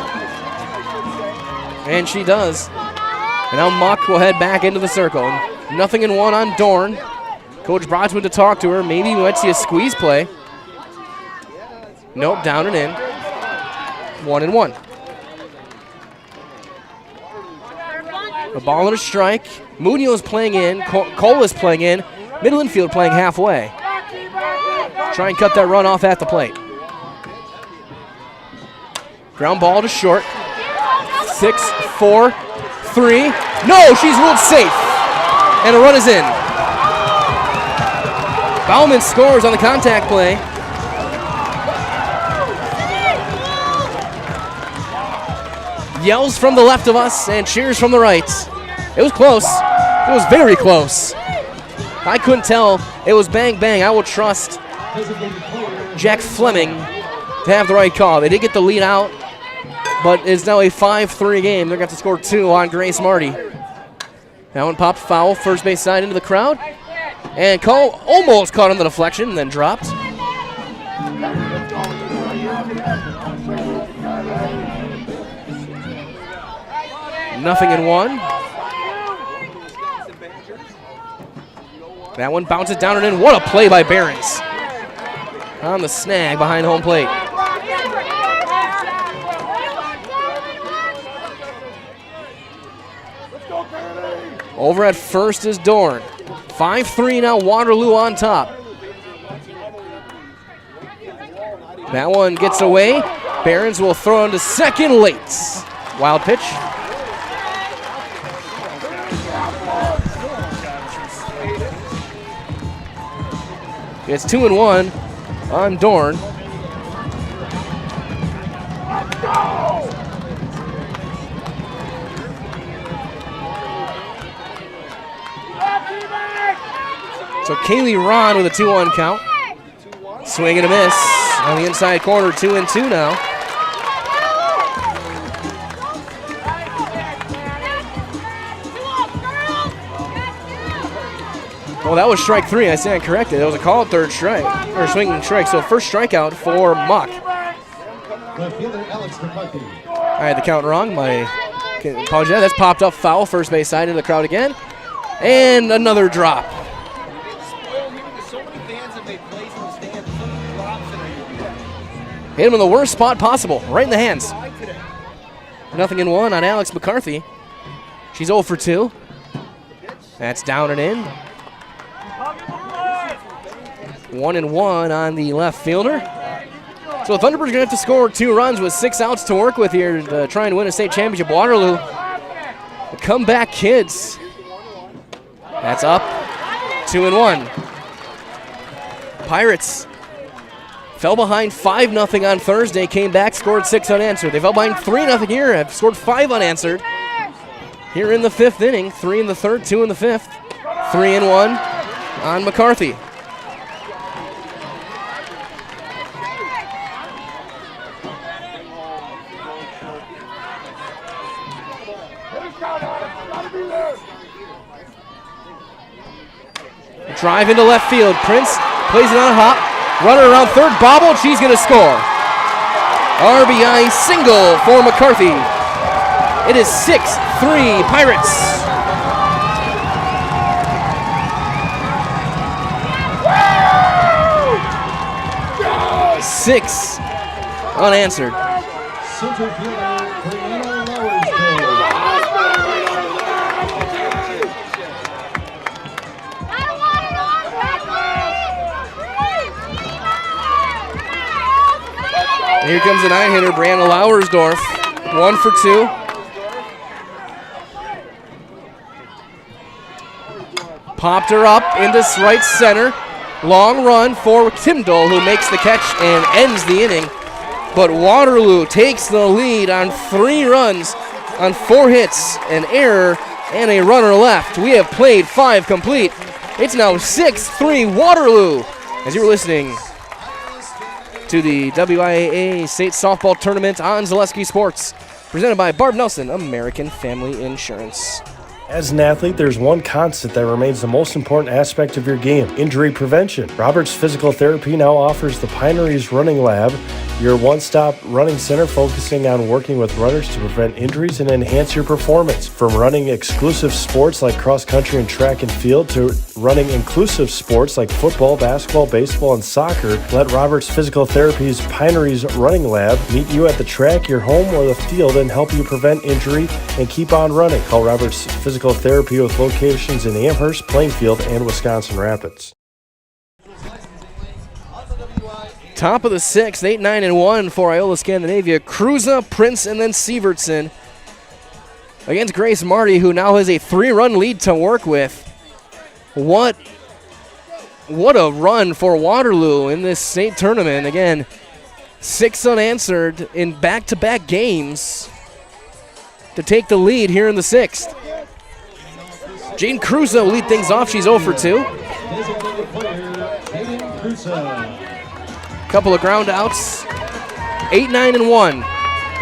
And she does. And now Muck will head back into the circle. 0-1 on Dorn. Coach Bratz went to talk to her. Maybe we might see a squeeze play. Nope, down and in. 1-1. A ball and a strike. Munoz is playing in. Cole is playing in. Middle infield playing halfway. Try and cut that run off at the plate. Ground ball to short. 6, 4, 3. No, she's ruled safe. And a run is in. Bauman scores on the contact play. Yells from the left of us and cheers from the right. It was close. It was very close. I couldn't tell. It was bang, bang. I will trust Jack Fleming to have the right call. They did get the lead out, but it's now a 5-3 game. They're going to have to score 2 on Grace Marty. That one popped foul, first base side into the crowd. And call almost caught on the deflection, then dropped. Nothing in one. That one bounces down and in. What a play by Behrens. On the snag behind home plate. Over at first is Dorn. 5-3 now, Waterloo on top. That one gets away. Behrens will throw into second late. Wild pitch. It's 2-1 on Dorn. So Kaylee Ron with a 2-1 count. Swing and a miss on the inside corner, 2-2 now. Well, that was strike 3. I stand corrected. It was a called third strike, or swinging strike. So first strikeout for Mock. I had the count wrong. My apologize. That's popped up foul, first base side into the crowd again. And another drop. Hit him in the worst spot possible, right in the hands. Nothing in one on Alex McCarthy. She's 0 for 2. That's down and in. 1-1 on the left fielder. So the Thunderbirds are going to have to score 2 runs with 6 outs to work with here to try and win a state championship. Waterloo, the comeback kids. That's up, 2-1. Pirates fell behind 5-0 on Thursday, came back, scored 6 unanswered. They fell behind 3-0 here, have scored 5 unanswered. Here in the 5th inning, 3 in the 3rd, 2 in the 5th. 3-1 on McCarthy. Drive into left field. Prince plays it on a hop. Runner around third, bobbled. She's going to score. RBI single for McCarthy. It is 6-3 Pirates. Six unanswered. Here comes a 9-hitter, Brianna Lauersdorf. 1 for 2. Popped her up into right center. Long run for Timdall, who makes the catch and ends the inning. But Waterloo takes the lead on 3 runs on 4 hits, an error, and a runner left. We have played 5 complete. It's now 6-3 Waterloo. As you were listening to the WIAA State Softball Tournament on Zaleski Sports, presented by Barb Nelson, American Family Insurance. As an athlete, there's one constant that remains the most important aspect of your game: injury prevention. Roberts Physical Therapy now offers the Pineries Running Lab, your one-stop running center focusing on working with runners to prevent injuries and enhance your performance. From running exclusive sports like cross-country and track and field to running inclusive sports like football, basketball, baseball, and soccer, let Roberts Physical Therapy's Pineries Running Lab meet you at the track, your home, or the field and help you prevent injury and keep on running. Call Roberts Physical Therapy with locations in Amherst, Plainfield, and Wisconsin Rapids. Top of the 6th, 8-9-1 for Iola-Scandinavia. Cruza, Prince, and then Sievertson against Grace Marty, who now has a 3-run lead to work with. What a run for Waterloo in this state tournament. Again, 6 unanswered in back-to-back games. to take the lead here in the 6th. Jane Crusoe will lead things off. She's 0 for 2. Couple of ground outs. 8, 9, and 1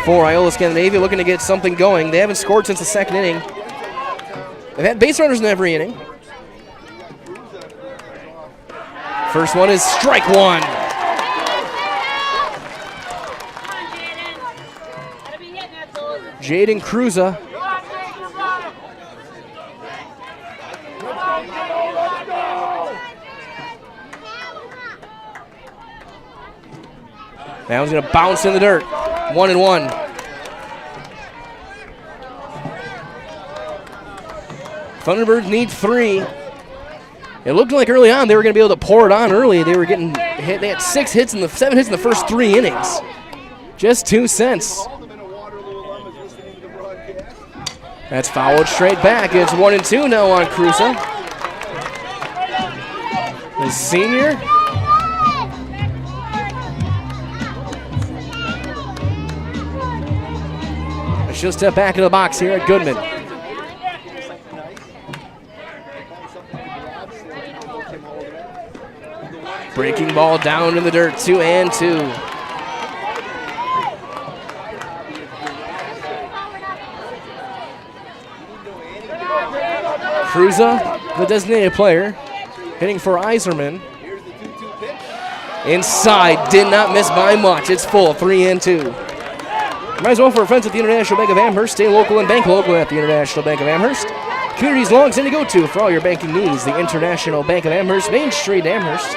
for Iola-Scandinavia, looking to get something going. They haven't scored since the 2nd inning. They've had base runners in every inning. First one is strike one. Jaden Cruza. That one's going to bounce in the dirt. 1-1. Thunderbirds need 3. It looked like early on they were going to be able to pour it on early. They were getting hit. They had 7 hits in the first 3 innings. Just 2 cents. That's fouled straight back. It's 1-2 now on Cruza. The senior. She'll step back into the box here at Goodman. Breaking ball down in the dirt, 2-2. Cruza, the designated player, hitting for Iserman. Inside, did not miss by much. It's full, 3-2. Might as well for friends at the International Bank of Amherst. Stay local and bank local at the International Bank of Amherst. Community's long thing to go to for all your banking needs. The International Bank of Amherst, Main Street, Amherst.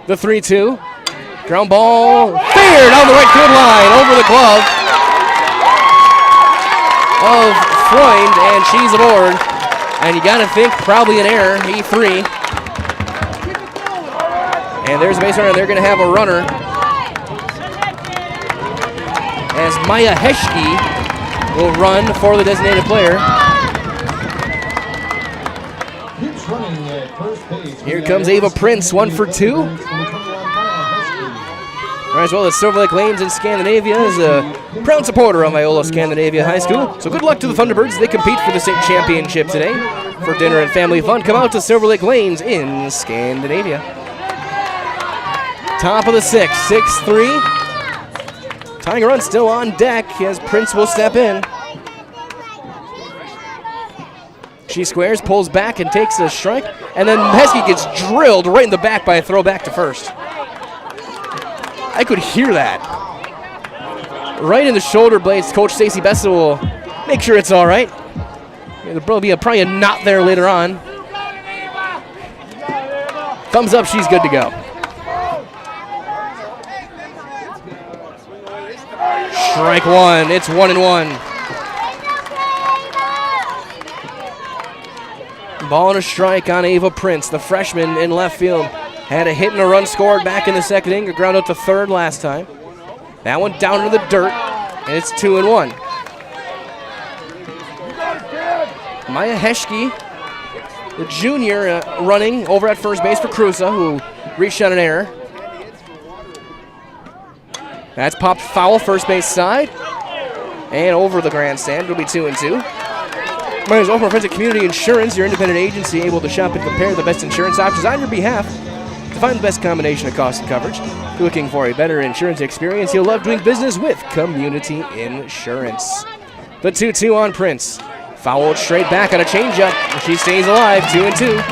The 3-2. Ground ball. Fair down the right field line. Over the glove of Freund, and she's aboard. And you got to think probably an error, E3. And there's a base runner. They're going to have a runner. As Maya Heschke will run for the designated player. Here comes Ava Prince, 1 for 2. As well as Silver Lake Lanes in Scandinavia is a proud supporter of Iola-Scandinavia High School. So good luck to the Thunderbirds. They compete for the state championship today. For dinner and family fun, come out to Silver Lake Lanes in Scandinavia. Top of the 6th, 6-3. Tying run still on deck as Prince will step in. She squares, pulls back, and takes a strike. And then Heskey gets drilled right in the back by a throw back to first. I could hear that. Right in the shoulder blades. Coach Stacy Bessa will make sure it's all right. There'll probably a knot there later on. Thumbs up, she's good to go. Strike one, it's 1-1. Ball and a strike on Ava Prince, the freshman in left field. Had a hit and a run scored back in the 2nd inning, ground out to 3rd last time. That one down into the dirt, and it's 2-1. Maya Heschke, the junior, running over at first base for Cruza, who reached on an error. That's popped foul, first base side. And over the grandstand, it'll be 2-2. Might as well for friends at Community Insurance, your independent agency able to shop and compare the best insurance options on your behalf to find the best combination of cost and coverage. If you're looking for a better insurance experience, you'll love doing business with Community Insurance. The 2-2 on Prince. Fouled straight back on a changeup. She stays alive, 2-2.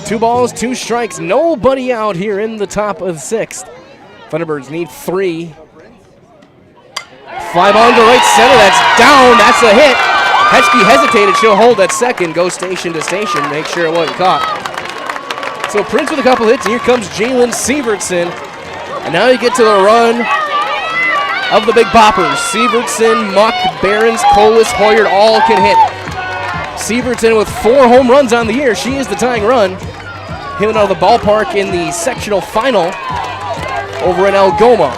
2 balls, 2 strikes, nobody out here in the top of the 6th. Thunderbirds need 3. Fly ball into right center, that's down, that's a hit. Heschke hesitated, she'll hold at second, go station to station, make sure it wasn't caught. So Prince with a couple hits, and here comes Jalen Sievertson. And now you get to the run of the big boppers. Sievertson, Muck, Behrens, Colas, Hoyard all can hit. Sievertson with 4 home runs on the year. She is the tying run. Hitting out of the ballpark in the sectional final over in Algoma.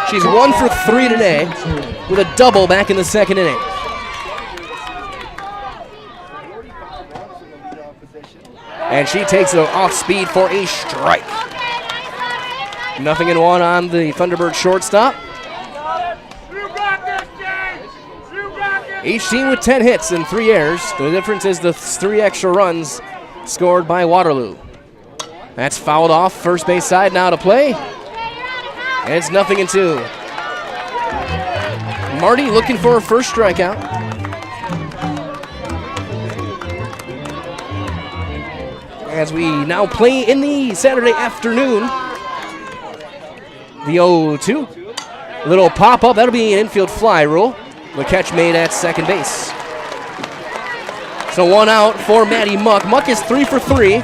She's 1 for 3 today with a double back in the 2nd inning. And she takes it off speed for a strike. 0-1 on the Thunderbird shortstop. Each team with 10 hits and 3 errors. The difference is the 3 extra runs scored by Waterloo. That's fouled off first base side now to play. And it's 0-2. Marty looking for her first strikeout. As we now play in the Saturday afternoon. The 0-2. Little pop-up. That'll be an infield fly rule. The catch made at second base. So 1 out for Maddie Muck. Muck is 3 for 3.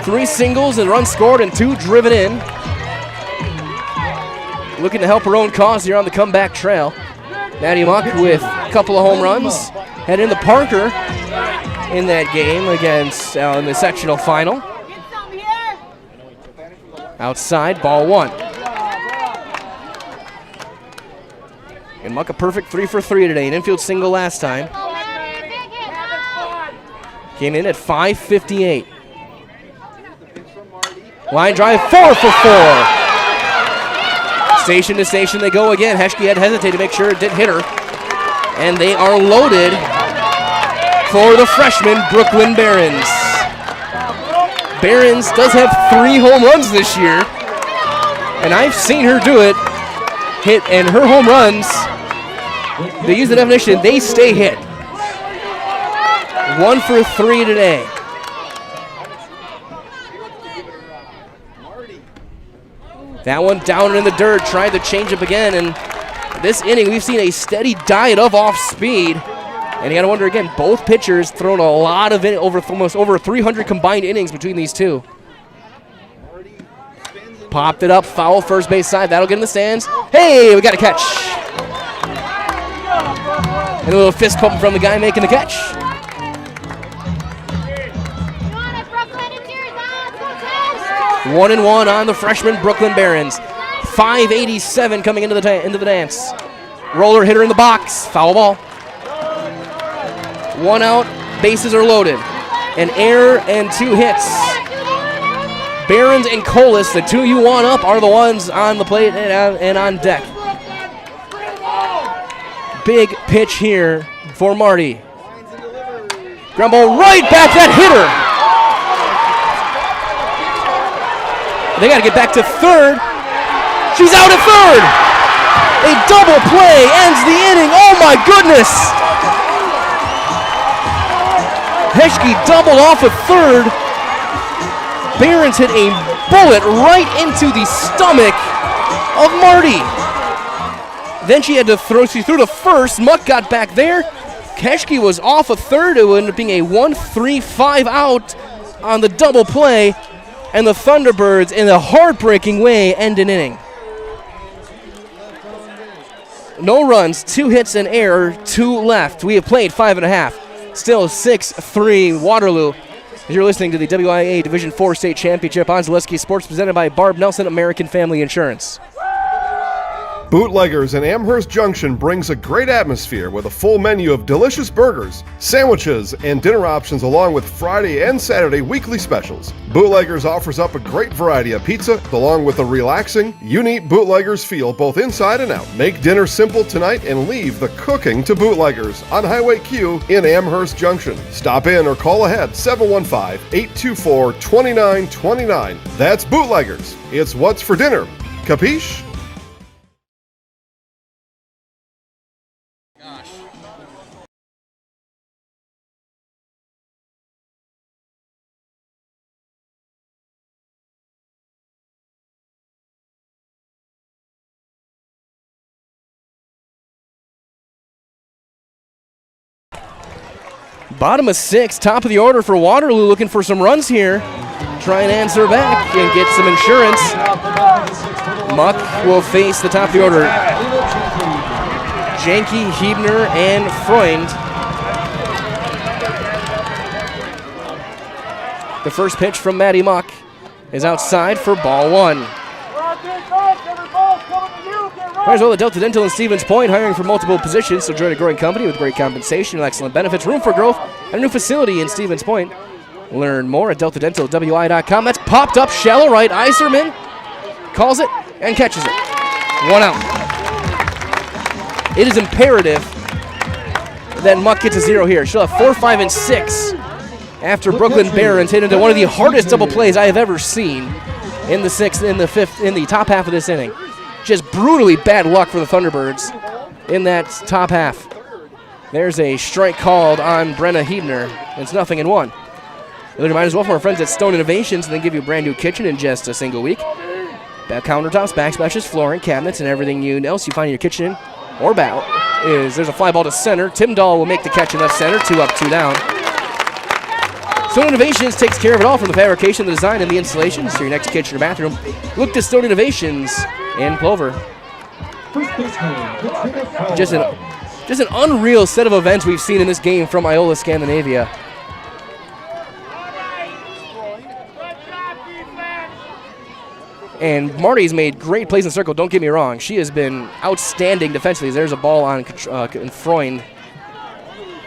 3 singles and runs scored and 2 driven in. Looking to help her own cause here on the comeback trail. Maddie Muck with a couple of home runs. Head into Parker in that game against in the sectional final. Outside, ball 1. And Muck a perfect 3 for 3 today. An infield single last time. Came in at 5:58. Line drive 4 for 4. Station to station they go again. Heschke had to hesitate to make sure it didn't hit her. And they are loaded for the freshman, Brooklyn Barons. Barons does have 3 home runs this year. And I've seen her do it. Hit, and her home runs, they use the definition, they stay hit. 1 for 3 today. That one down in the dirt, tried to change up again, and this inning we've seen a steady diet of off speed. And you gotta wonder again, both pitchers thrown a lot of almost over 300 combined innings between these two. Popped it up, foul first base side. That'll get in the stands. Hey, we got a catch. And a little fist pump from the guy making the catch. 1-1 on the freshman Brooklyn Barons. 5:87 coming into the dance. Roller hitter in the box. Foul ball. 1 out. Bases are loaded. An error and 2 hits. Barons and Colas, the 2 you want up, are the ones on the plate and on deck. Big pitch here for Marty. Ground ball right back, that hitter. They got to get back to third. She's out at third. A double play ends the inning. Oh my goodness. Heschke doubled off at third. Barons hit a bullet right into the stomach of Marty. Then she had to throw to first. Muck got back there. Heschke was off a third. It would end up being a 1-3-5 out on the double play. And the Thunderbirds, in a heartbreaking way, end an inning. No runs, 2 hits, and error, 2 left. We have played 5.5. Still 6-3 Waterloo. As you're listening to the WIAA Division 4 State Championship on Zaleski Sports, presented by Barb Nelson American Family Insurance. Bootleggers in Amherst Junction brings a great atmosphere with a full menu of delicious burgers, sandwiches, and dinner options along with Friday and Saturday weekly specials. Bootleggers offers up a great variety of pizza along with a relaxing, unique Bootleggers feel both inside and out. Make dinner simple tonight and leave the cooking to Bootleggers on Highway Q in Amherst Junction. Stop in or call ahead 715-824-2929. That's Bootleggers. It's what's for dinner. Capiche? Bottom of 6, top of the order for Waterloo, looking for some runs here. Try and answer back and get some insurance. Muck will face the top of the order. Janke, Hebner, and Freund. The first pitch from Maddie Muck is outside for ball 1. Might as well, the Delta Dental in Stevens Point, hiring for multiple positions, so join a growing company with great compensation and excellent benefits, room for growth, and a new facility in Stevens Point. Learn more at deltadentalwi.com. That's popped up, shallow right. Iserman calls it and catches it. 1 out. It is imperative that Muck gets a 0 here. She'll have 4, 5, and 6 after Brooklyn Barons hit into one of the hardest double plays I have ever seen in the 6th, in the 5th, in the top half of this inning. Just brutally bad luck for the Thunderbirds in that top half. There's a strike called on Brenna Hebner. It's 0-1. A reminder as well from our friends at Stone Innovations, and they give you a brand new kitchen in just a single week. Countertops, backsplashes, flooring, cabinets, and everything else you find in your kitchen or bow is there's a fly ball to center. Tim Dahl will make the catch in left center. 2 up, 2 down. Stone Innovations takes care of it all from the fabrication, the design, and the installation. So your next kitchen or bathroom, look to Stone Innovations in Plover. Just an unreal set of events we've seen in this game from Iola-Scandinavia. And Marty's made great plays in the circle, don't get me wrong. She has been outstanding defensively. There's a ball on Freund.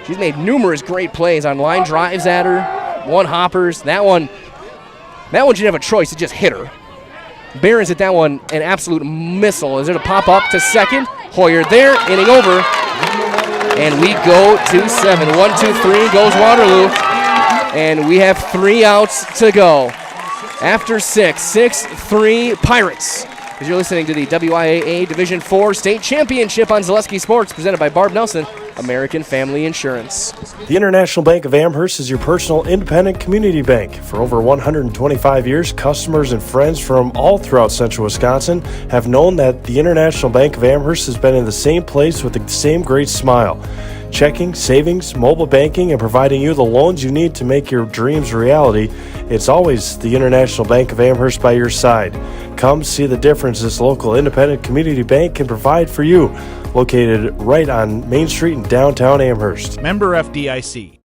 She's made numerous great plays on line drives at her, one hoppers. That one she didn't have a choice, it just hit her. Barons hit that one, an absolute missile. Is there to pop up to second? Hoyer there, inning over. And we go to 7. 1, 2, 3 goes Waterloo. And we have 3 outs to go. After 6, 6-3 Pirates. As you're listening to the WIAA Division 4 State Championship on Zaleski Sports, presented by Barb Nelson, American Family Insurance. The International Bank of Amherst is your personal independent community bank. For over 125 years, customers and friends from all throughout central Wisconsin have known that the International Bank of Amherst has been in the same place with the same great smile. Checking, savings, mobile banking, and providing you the loans you need to make your dreams a reality. It's always the International Bank of Amherst by your side. Come see the difference this local independent community bank can provide for you. Located right on Main Street in downtown Amherst. Member FDIC.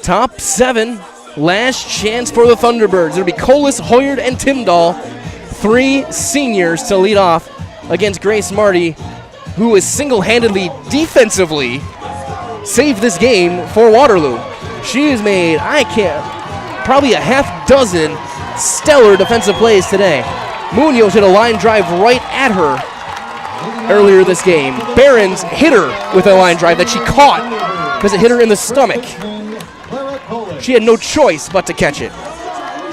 Top 7, last chance for the Thunderbirds. It'll be Colas, Hoyard, and Timdahl. 3 seniors to lead off against Grace Marty, who has single-handedly, defensively, saved this game for Waterloo. She has made, probably a half dozen stellar defensive plays today. Munoz hit a line drive right at her earlier this game. Barons hit her with a line drive that she caught because it hit her in the stomach. She had no choice but to catch it.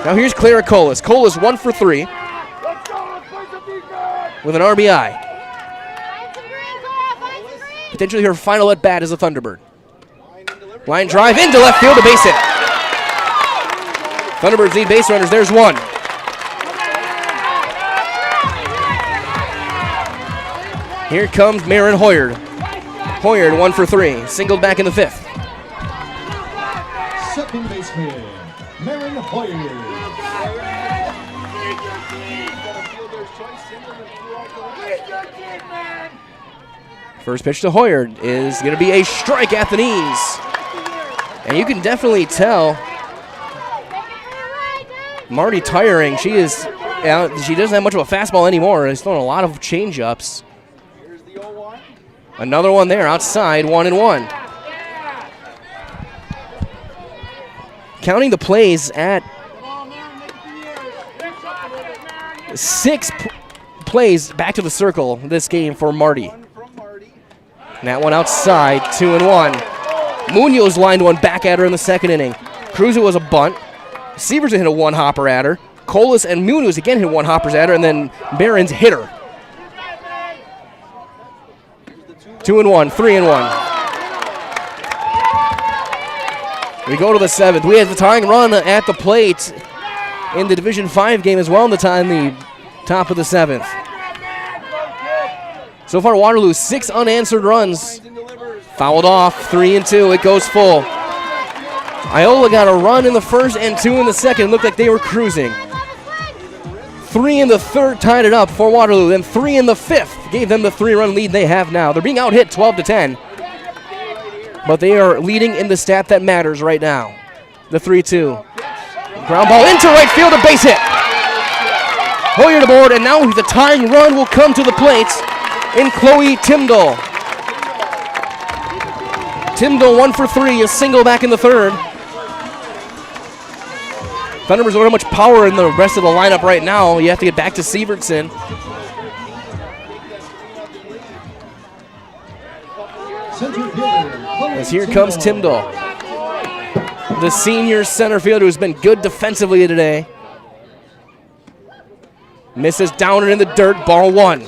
Now here's Clara Colas. Colas 1 for 3 with an RBI. Potentially her final at bat as a Thunderbird. Line drive into left field, a base hit. Thunderbirds lead base runners. There's one. Here comes Marin Hoyard. Hoyard 1 for 3. Singled back in the 5th. Second baseman, Marin Hoyard. First pitch to Hoyard is going to be a strike at the knees. And you can definitely tell Marty tiring. She doesn't have much of a fastball anymore. She's throwing a lot of changeups. Another one there outside, 1-1. Counting the plays at 6 plays back to the circle this game for Marty. And that one outside, 2-1. Munoz lined one back at her in the 2nd inning. Cruiser was a bunt. Severson hit a 1-hopper at her. Colas and Munoz again hit 1-hoppers at her, and then Barons hit her. 2-1, 3-1. We go to the 7th. We have the tying run at the plate in the Division 5 game as well in the top of the 7th. So far, Waterloo, 6 unanswered runs. Fouled off, 3-2. It goes full. Iola got a run in the first and 2 in the second. It looked like they were cruising. 3 in the third tied it up for Waterloo. Then 3 in the fifth gave them the 3-run lead they have now. They're being out-hit 12-10. But they are leading in the stat that matters right now. The 3-2. Ground ball into right field, a base hit. Hoyer to board, and now the tying run will come to the plate in Chloe Timdall. Timdall 1 for 3, a single back in the third. Thunderbirds don't have much power in the rest of the lineup right now. You have to get back to Sievertson. As here comes Timdall, the senior center fielder who's been good defensively today. Misses down and in the dirt, ball 1.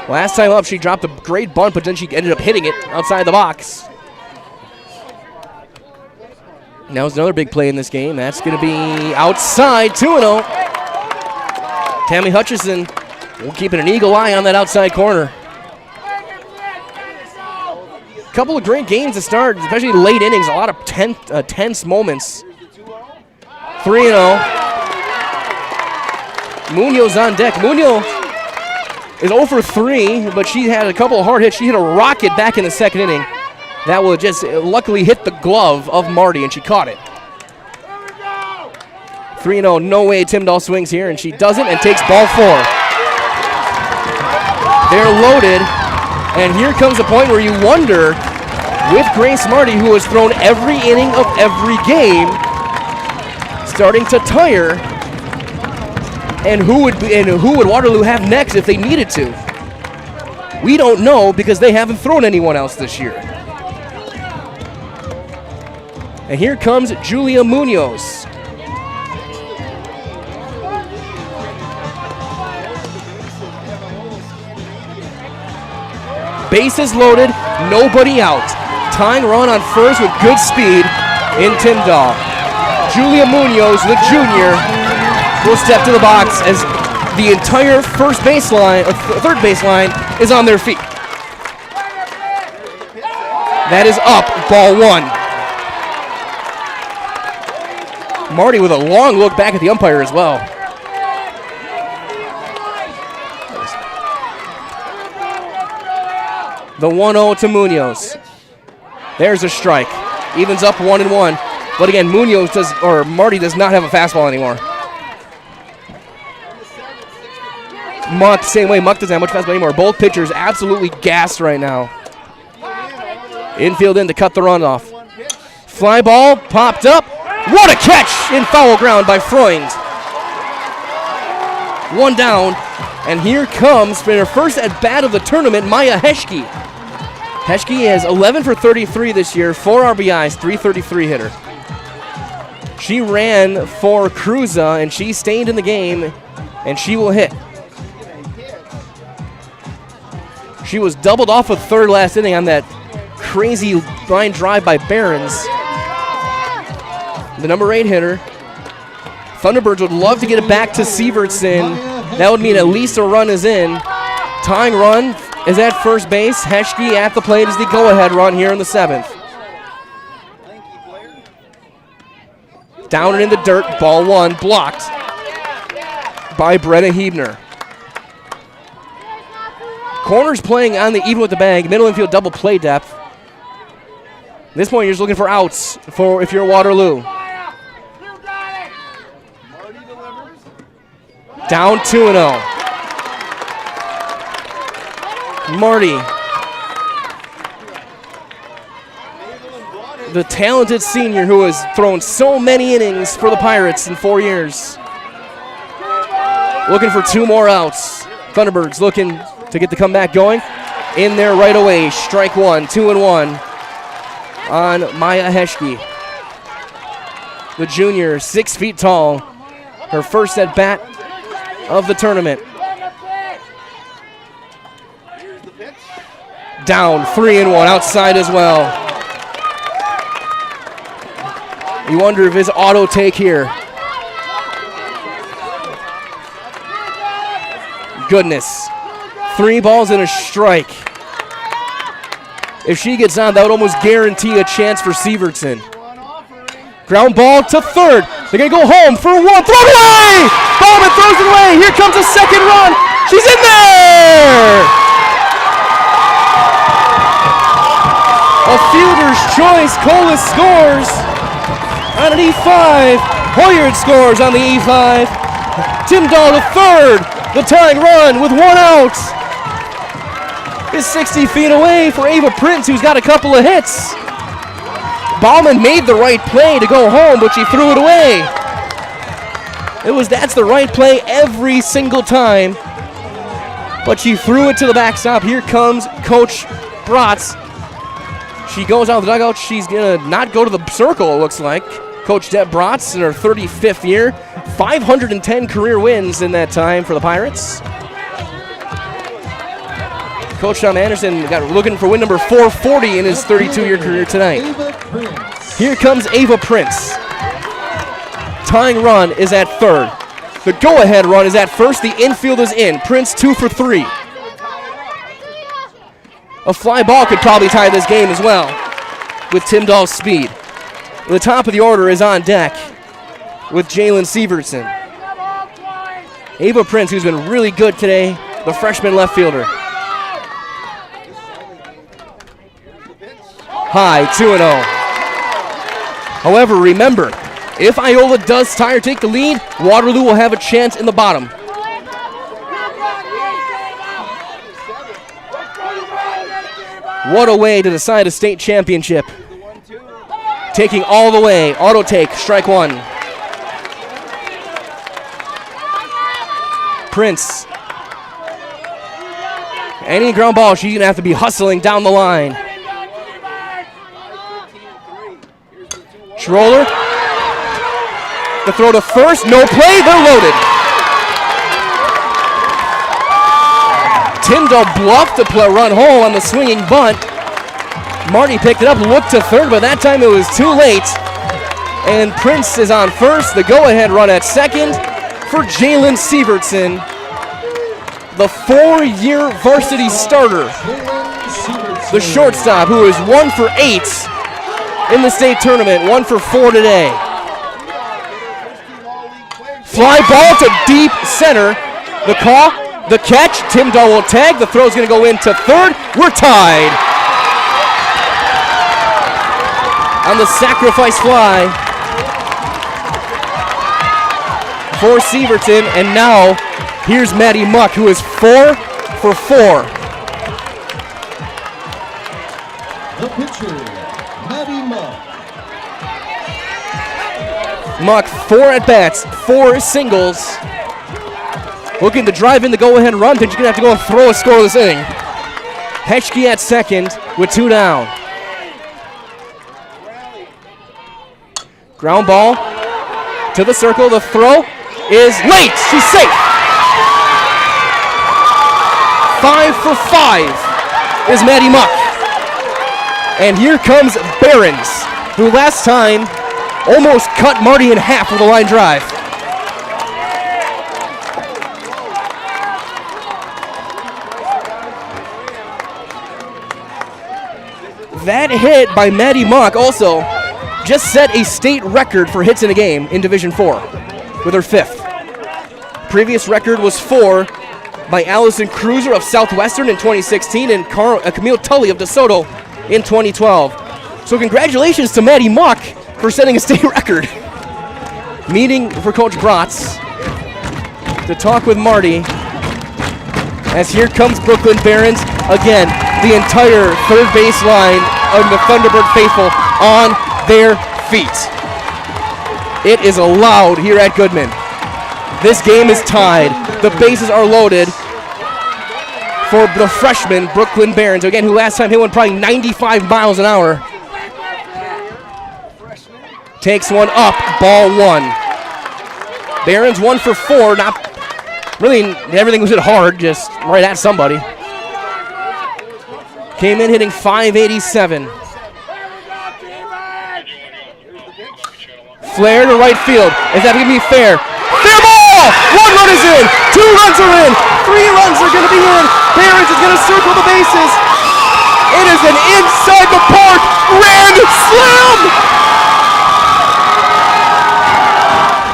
Last time up, she dropped a great bunt, but then she ended up hitting it outside the box. Now it's another big play in this game. That's going to be outside, 2-0. Tammy Hutchison will keep an eagle eye on that outside corner. Couple of great games to start, especially late innings. A lot of tense moments. 3-0. Munoz on deck. Munoz is 0 for 3, but she had a couple of hard hits. She hit a rocket back in the second inning. That will just luckily hit the glove of Marty, and she caught it. 3-0, no way Timdall swings here, and she doesn't and takes ball 4. They're loaded, and here comes a point where you wonder, with Grace Marty, who has thrown every inning of every game, starting to tire, and who would Waterloo have next if they needed to? We don't know because they haven't thrown anyone else this year. And here comes Julia Munoz. Bases loaded, nobody out. Tying run on first with good speed in Timdall. Julia Munoz, the junior, will step to the box as the entire third baseline is on their feet. That is up, ball 1. Marty with a long look back at the umpire as well. The 1-0 to Munoz. There's a strike. Evens up 1-1. But again, Marty does not have a fastball anymore. Muck, same way. Muck doesn't have much fastball anymore. Both pitchers absolutely gassed right now. Infield in to cut the run off. Fly ball popped up. What a catch in foul ground by Freund. 1 down, and here comes for her first at bat of the tournament, Maya Heschke. Heschke has 11 for 33 this year, 4 RBIs, 333 hitter. She ran for Cruza, and she stayed in the game, and she will hit. She was doubled off of third last inning on that crazy line drive by Behrens. The number 8 hitter. Thunderbirds would love to get it back to Sievertson. That would mean at least a run is in. Tying run is at first base. Heschke at the plate is the go-ahead run here in the 7th. Down and in the dirt, ball 1, blocked by Brenna Hebner. Corners playing on the even with the bag. Middle infield double play depth. At this point, you're just looking for outs if you're Waterloo. Down 2-0. Marty, the talented senior who has thrown so many innings for the Pirates in 4 years. Looking for 2 more outs. Thunderbirds looking to get the comeback going. In there right away. Strike 1, 2-1 on Maya Heschke. The junior, 6 feet tall. Her first at bat of the tournament. Down, 3-1, outside as well. You wonder if his auto take here. goodness. 3 balls and a strike. If she gets on, that would almost guarantee a chance for Sievertson. Ground ball to third. They're going to go home for 1. Throw it away! Bowman throws it away. Here comes a second run. She's in there! A fielder's choice. Colas scores on an E5. Hoyard scores on the E5. Timdahl to third. The tying run with 1 out. Is 60 feet away for Ava Prince, who's got a couple of hits. Bauman made the right play to go home, but she threw it away. That's the right play every single time. But she threw it to the backstop. Here comes Coach Bratz. She goes out of the dugout. She's going to not go to the circle, it looks like. Coach Deb Bratz in her 35th year. 510 career wins in that time for the Pirates. Coach Tom Anderson got looking for win number 440 in his 32-year career tonight. Here comes Ava Prince. Tying run is at third. The go-ahead run is at first. The infield is in. Prince 2 for 3. A fly ball could probably tie this game as well with Timdahl's speed. The top of the order is on deck with Jalen Sievertson. Ava Prince, who's been really good today, the freshman left fielder. High, 2-0. However, remember, if Iola does tie or take the lead, Waterloo will have a chance in the bottom. What a way to decide a state championship. Taking all the way, auto take, strike 1. Prince. Any ground ball, she's going to have to be hustling down the line. Schroller. The throw to first, no play, they're loaded. Timdahl bluffed the run home on the swinging bunt. Marty picked it up, looked to third, but that time it was too late. And Prince is on first. The go-ahead run at second for Jalen Sievertson, the 4-year varsity starter. The shortstop, who is 1 for 8 in the state tournament, 1 for 4 today. Fly ball to deep center. The call, the catch, Timdahl will tag. The throw's going to go into third. We're tied. On the sacrifice fly for Sievertson, and now here's Maddie Muck, who is 4 for 4. The pitcher, Maddie Muck. Muck, 4 at-bats, 4 singles. Looking to drive in the go-ahead run, then she's going to have to go and throw a scoreless inning. Hetchke at second with 2 down. Ground ball to the circle. The throw is late. She's safe. 5 for 5 is Maddie Muck. And here comes Behrens, who last time almost cut Marty in half with a line drive. That hit by Maddie Muck also just set a state record for hits in a game in Division 4 with her 5th. Previous record was 4 by Allison Cruiser of Southwestern in 2016 and Camille Tully of DeSoto in 2012. So congratulations to Maddie Muck for setting a state record. Meeting for Coach Bratz to talk with Marty, as here comes Brooklyn Behrens. Again, the entire third base line of the Thunderbird faithful on their feet. It is allowed here at Goodman. This game is tied. The bases are loaded for the freshman Brooklyn Behrens, again, who last time hit one probably 95 miles an hour. Takes one up, ball 1. Behrens 1 for 4, not really, everything was hit hard, just right at somebody. Came in hitting .587. Flare to right field. Is that going to be fair? Fair ball! 1 run is in. 2 runs are in. 3 runs are going to be in. Behrens is going to circle the bases. It is an inside the park grand slam.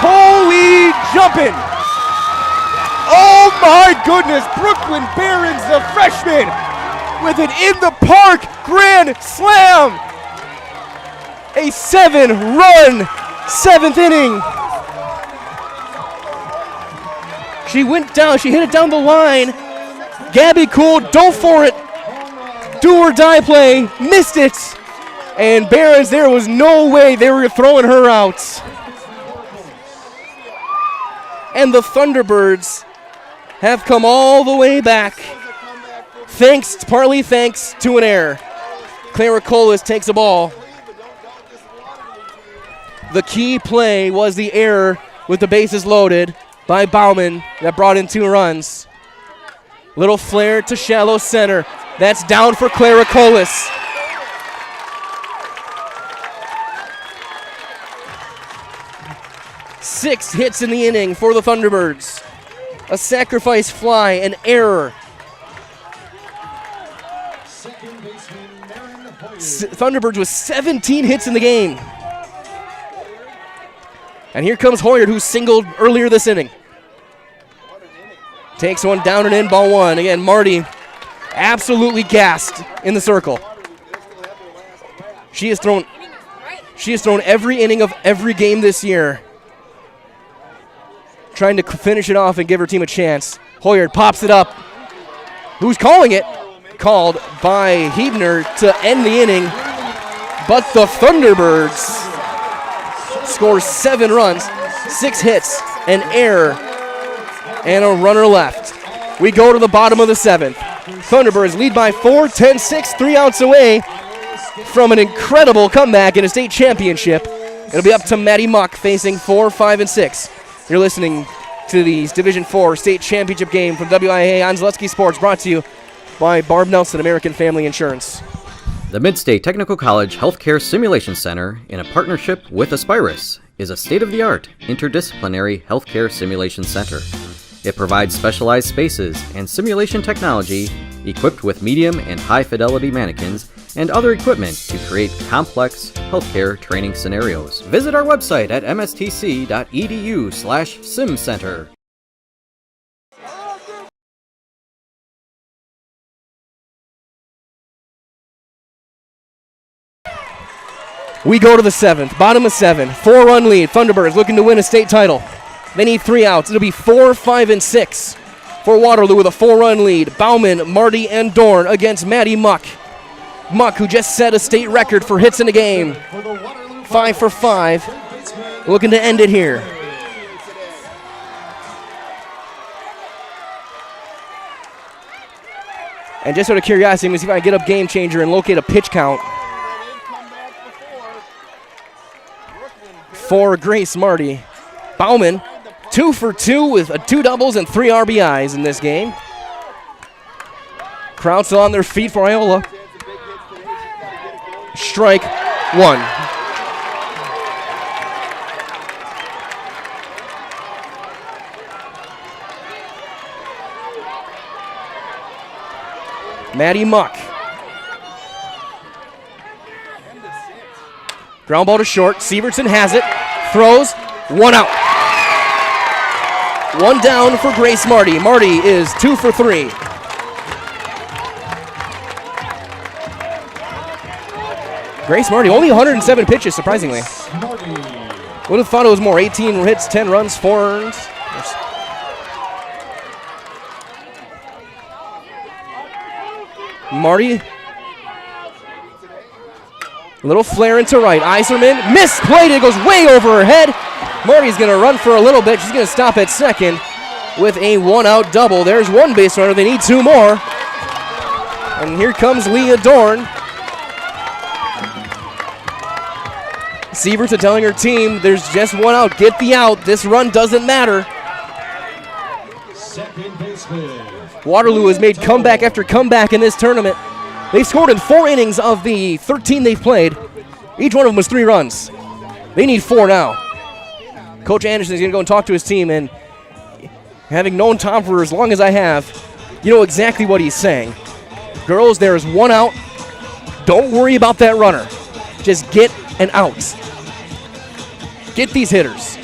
Holy jumping. Oh my goodness, Brooklyn Behrens, the freshman, with an in the park grand slam. A 7-run 7th inning. She went down, she hit it down the line. Gabby Cool dove for it. Do or die play, missed it. And Behrens, there was no way they were throwing her out. And the Thunderbirds have come all the way back. Partly thanks to an error. Clara Colas takes a ball. The key play was the error with the bases loaded by Bauman that brought in 2 runs. Little flare to shallow center. That's down for Clara Colas. Six hits in the inning for the Thunderbirds. A sacrifice fly, an error. Thunderbirds with 17 hits in the game. And here comes Hoyard, who singled earlier this inning. Takes one down and in, ball 1. Again, Marty absolutely gassed in the circle. She has thrown every inning of every game this year, trying to finish it off and give her team a chance. Hoyard pops it up. Who's calling it? Called by Hebner to end the inning. But the Thunderbirds score 7 runs, 6 hits, an error, and a runner left. We go to the bottom of the 7th. Thunderbirds lead by 4, 10-6, 3 outs away from an incredible comeback in a state championship. It'll be up to Maddie Muck facing 4, 5, and 6. You're listening to the Division 4 state championship game from WIAA on Zaleski Sports, brought to you by Barb Nelson, American Family Insurance. The Mid-State Technical College Healthcare Simulation Center, in a partnership with Aspirus, is a state-of-the-art interdisciplinary healthcare simulation center. It provides specialized spaces and simulation technology equipped with medium and high-fidelity mannequins and other equipment to create complex healthcare training scenarios. Visit our website at mstc.edu/simcenter. We go to the 7th, bottom of 7, 4-run lead. Thunderbirds looking to win a state title. They need 3 outs. It'll be 4, 5, and 6 for Waterloo with a 4-run lead. Bauman, Marty, and Dorn against Maddie Muck. Muck, who just set a state record for hits in a game. 5 for 5. Looking to end it here. And just out of curiosity, I'm going to see if I can get up Game Changer and locate a pitch count for Grace Marty. Bauman, 2 for 2 with 2 doubles and 3 RBIs in this game. Crowd still on their feet for Iola. Strike 1. Maddie Muck. Ground ball to short. Sievertson has it. Throws. 1 out. 1 down for Grace Marty. Marty is 2 for 3. Grace Marty, only 107 pitches, surprisingly. Would have thought it was more. 18 hits, 10 runs, 4 earned. Marty. Little flare into right. Iserman misplayed it. Goes way over her head. Marty's going to run for a little bit. She's going to stop at second with a 1-out double. There's 1 base runner. They need 2 more. And here comes Leah Dorn. Sievertson telling her team, there's just 1 out. Get the out. This run doesn't matter. Waterloo has made comeback after comeback in this tournament. They've scored in 4 innings of the 13 they've played. Each one of them was 3 runs. They need 4 now. Coach Anderson is going to go and talk to his team, and Having known Tom for as long as I have, you know exactly what he's saying. Girls, there is one out. Don't worry about that runner. Just get an out. Get these hitters.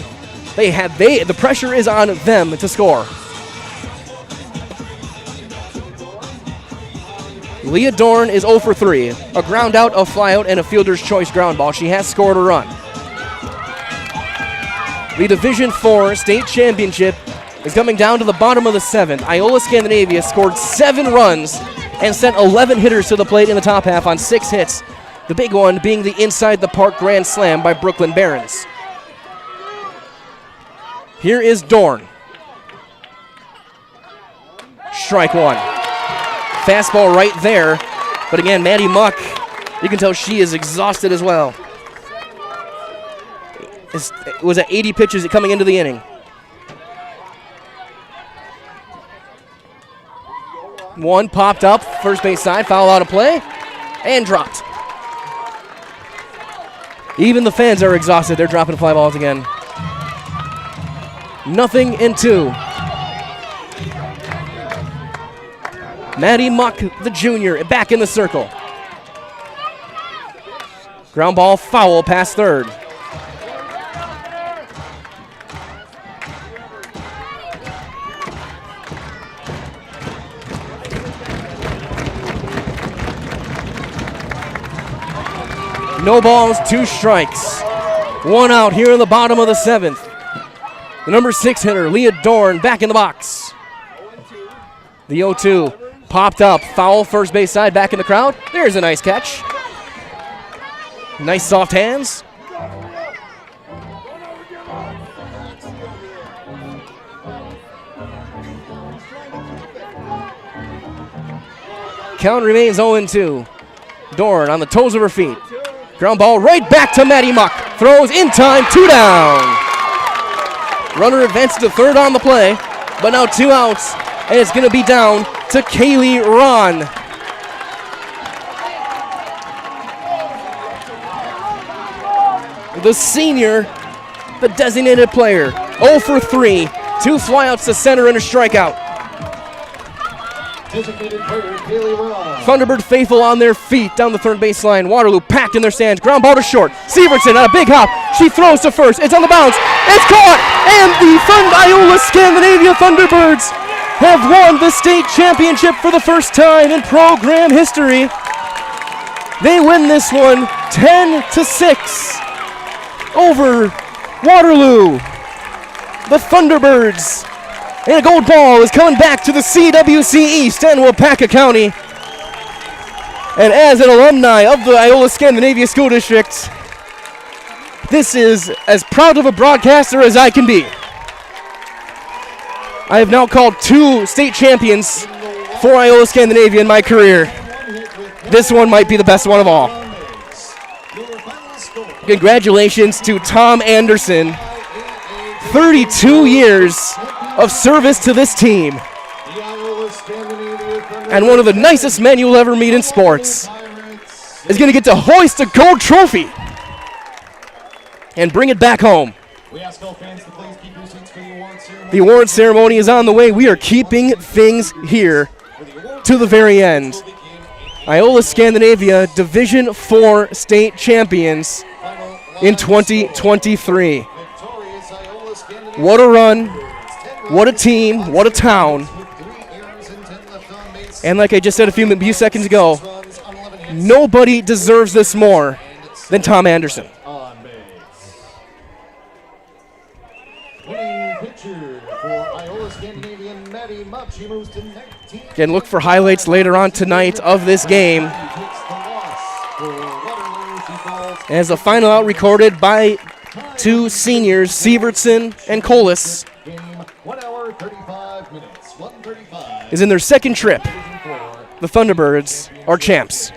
The pressure is on them to score. Leah Dorn is 0 for 3. A ground out, a fly out, and a fielder's choice ground ball. She has scored a run. The Division 4 state championship is coming down to the bottom of the 7th. Iola-Scandinavia scored 7 runs and sent 11 hitters to the plate in the top half on 6 hits. The big one being the inside the park grand slam by Brooklyn Barons. Here is Dorn. Strike one. Fastball right there. But again, Maddie Muck, you can tell she is exhausted as well. It was at 80 pitches coming into the inning. One popped up, first base side, foul out of play, and dropped. Even the fans are exhausted. They're dropping fly balls again. 0-2. Maddie Muck, the junior, back in the circle. Ground ball foul past third. No balls, 2 strikes. 1 out here in the bottom of the 7th. The number 6 hitter, Leah Dorn, back in the box. The 0-2 popped up. Foul first base side, back in the crowd. There's a nice catch. Nice soft hands. Count remains 0-2. Dorn on the toes of her feet. Ground ball right back to Maddie Muck. Throws in time, 2 down. Runner advances to third on the play, but now 2 outs, and it's going to be down to Kaylee Ron. The senior, the designated player, 0 for 3, 2 flyouts to center and a strikeout. Designated player, Kaylee Ron. Thunderbird faithful on their feet down the third baseline. Waterloo packed in their stands. Ground ball to short. Severson on a big hop. She throws to first. It's on the bounce. It's caught. And the Iola-Scandinavia Thunderbirds have won the state championship for the first time in program history. They win this one 10-6 over Waterloo. The Thunderbirds. And a gold ball is coming back to the CWC East and Wapaka County. And as an alumni of the Iola-Scandinavia School District, this is as proud of a broadcaster as I can be. I have now called 2 state champions for Iola-Scandinavia in my career. This one might be the best one of all. Congratulations to Tom Anderson. 32 years of service to this team. And one of the nicest men you'll ever meet in sports is going to get to hoist a gold trophy and bring it back home. The award ceremony is on the way. We are keeping things here to the very end. Iola-Scandinavia Division 4 state champions in 2023. What a run. What a team, what a town. And like I just said a few seconds ago, nobody deserves this more than Tom Anderson. Again, look for highlights later on tonight of this game. As a final out recorded by 2 seniors, Severson and Colas, is in their second trip. The Thunderbirds are champs.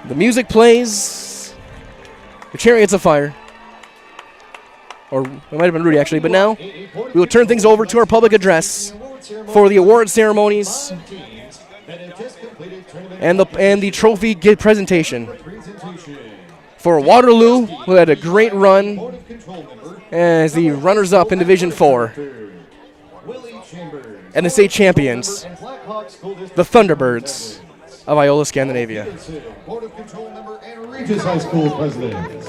The music plays. The Chariots of Fire. Or it might have been Rudy actually, but now we will turn things over to our public address for the award ceremonies and the trophy presentation. For Waterloo, who had a great run as the runners-up in Division 4. And the state champions, the Thunderbirds of Iola-Scandinavia. Board of Control member and Regis High School president.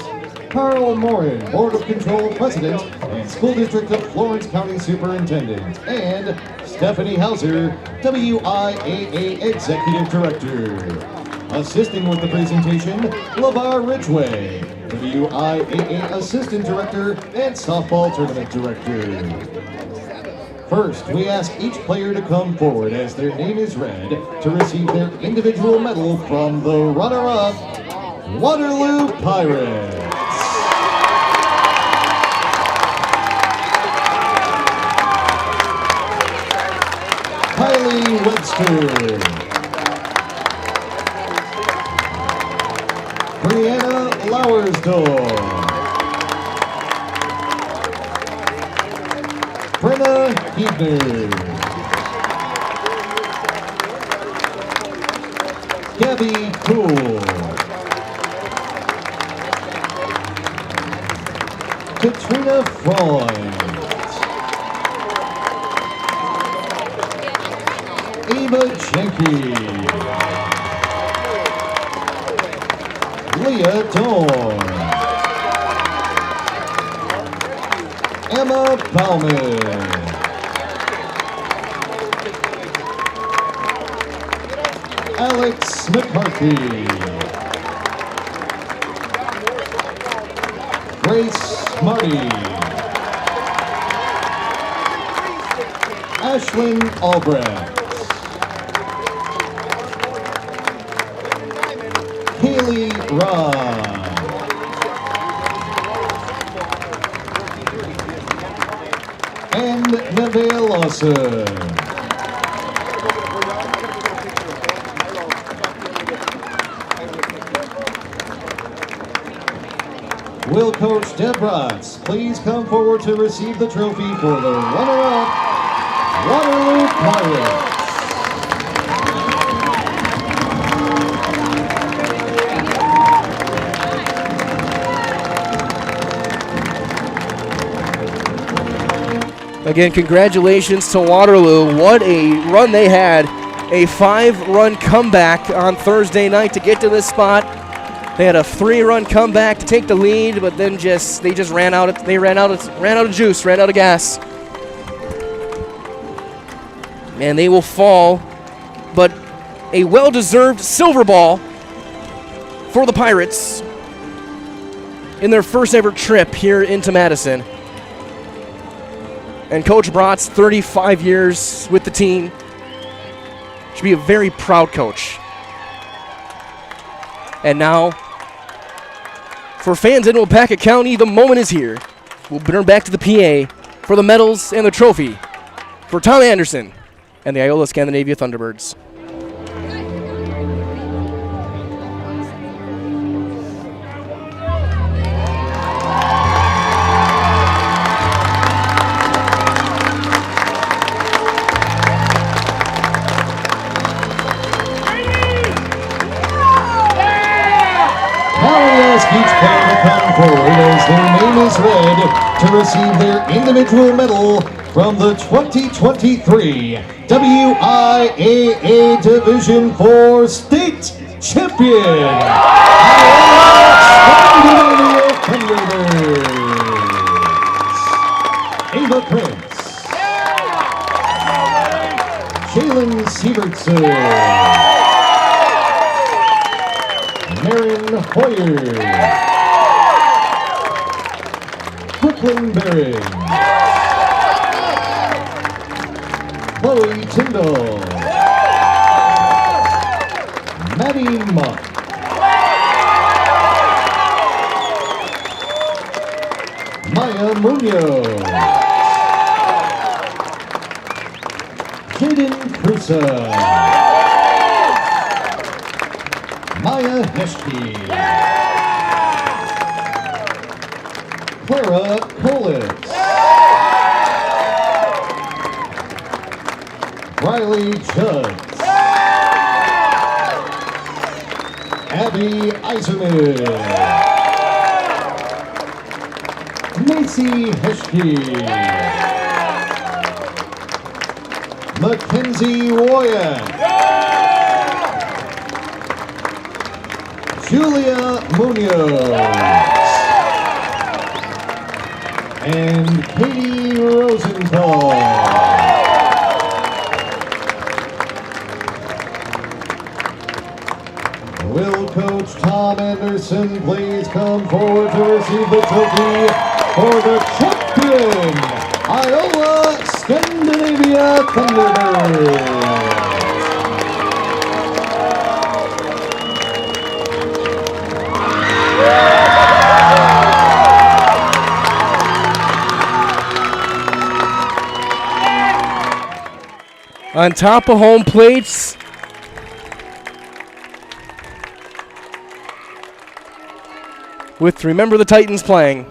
Carl Morin, Board of Control president and School District of Florence County superintendent. And Stephanie Hauser, WIAA executive director. Assisting with the presentation, LeVar Ridgway, WIAA assistant director and softball tournament director. First, we ask each player to come forward as their name is read to receive their individual medal from the runner-up, Waterloo Pirates. Kylie Webster. Brianna Lauersdorf. Brenna Hebner. Gabby Poole. Katrina Freund. Eva Jenke. Leah Dorn. Emma Bauman. Alex McCarthy. Grace Marty. Ashlyn Albrecht. Haley Robb. And Neville Lawson. Will Coach Deb Bratz please come forward to receive the trophy for the runner-up, Waterloo Pirates. Again, congratulations to Waterloo. What a run they had. A 5-run comeback on Thursday night to get to this spot. They had a 3-run comeback to take the lead, but then they just ran out of juice, ran out of gas. And they will fall, but a well-deserved silver ball for the Pirates in their first ever trip here into Madison. And Coach Bratz, 35 years with the team, should be a very proud coach. And now, for fans in Waupaca County, the moment is here. We'll turn back to the PA for the medals and the trophy for Tom Anderson and the Iola-Scandinavia Thunderbirds. Each player to come forward as their name is read to receive their individual medal from the 2023 WIAA Division 4 State Champion, Iola-Scandinavia Thunderbirds. Ava Prince. Jalen Sievertson. Marin Hoyer. Brooklyn Barron. Chloe Tyndall. Maddie Muck. Maya Munoz. Jaden Cruza. Maya Heschke. Clara Kolitz. Riley Judd. Emily Eiserman. Macy Heschke. Mackenzie Woyan. Julia Munoz. And Katie Rosenthal. Will Coach Tom Anderson please come forward to receive the trophy for the champion Iola-Scandinavia Thunderbirds. On top of home plates, with Remember the Titans playing,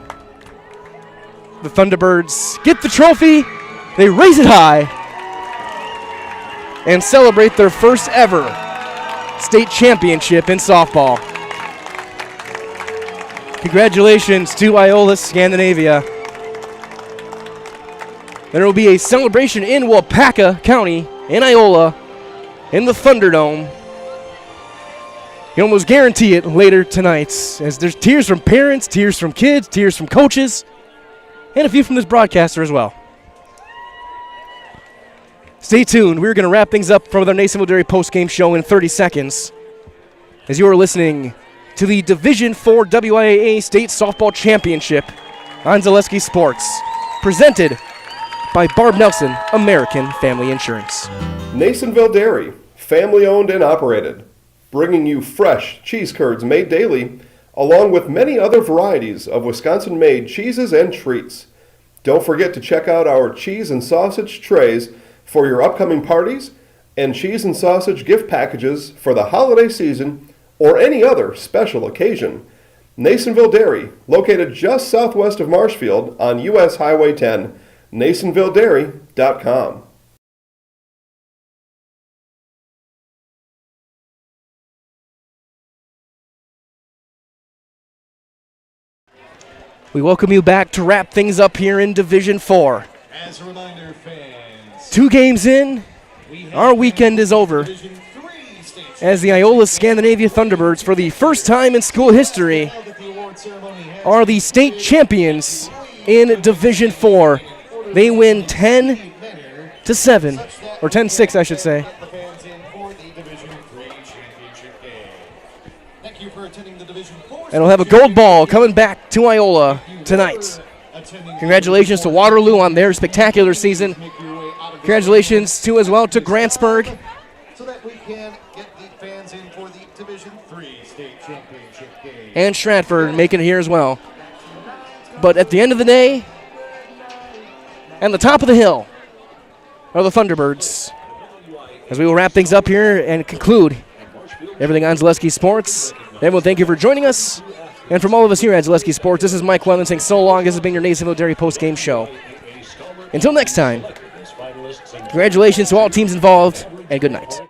the Thunderbirds get the trophy, they raise it high, and celebrate their first ever state championship in softball. Congratulations to Iola-Scandinavia. There will be a celebration in Wapaka County in Iola in the Thunderdome. You almost guarantee it later tonight, as there's tears from parents, tears from kids, tears from coaches, and a few from this broadcaster as well. Stay tuned. We're going to wrap things up from our Nasonville Dairy post-game show in 30 seconds as you are listening to the Division IV WIAA State Softball Championship on Zaleski Sports, presented by Barb Nelson, American Family Insurance. Nasonville Dairy, family owned and operated, bringing you fresh cheese curds made daily, along with many other varieties of Wisconsin-made cheeses and treats. Don't forget to check out our cheese and sausage trays for your upcoming parties and cheese and sausage gift packages for the holiday season or any other special occasion. Nasonville Dairy, located just southwest of Marshfield on US Highway 10, NasonvilleDairy.com. We welcome you back to wrap things up here in Division IV. As a reminder, fans, 2 games in, our weekend is over, as the Iola-Scandinavia Thunderbirds, for the first time in school history, are the state champions in Division IV. They win 10-7, or 10-6, I should say. And we'll have a gold ball coming back to Iola tonight. Congratulations to Waterloo on their spectacular season. Congratulations as well to Grantsburg. so that we can get the fans in for the Division III state championship game. And Stratford making it here as well. But at the end of the day, and the top of the hill are the Thunderbirds. As we will wrap things up here and conclude everything on Zaleski Sports. Everyone, thank you for joining us. And from all of us here at Zaleski Sports, this is Mike Wellen saying so long. This has been your Nasonville Dairy post-game show. Until next time, congratulations to all teams involved, and good night.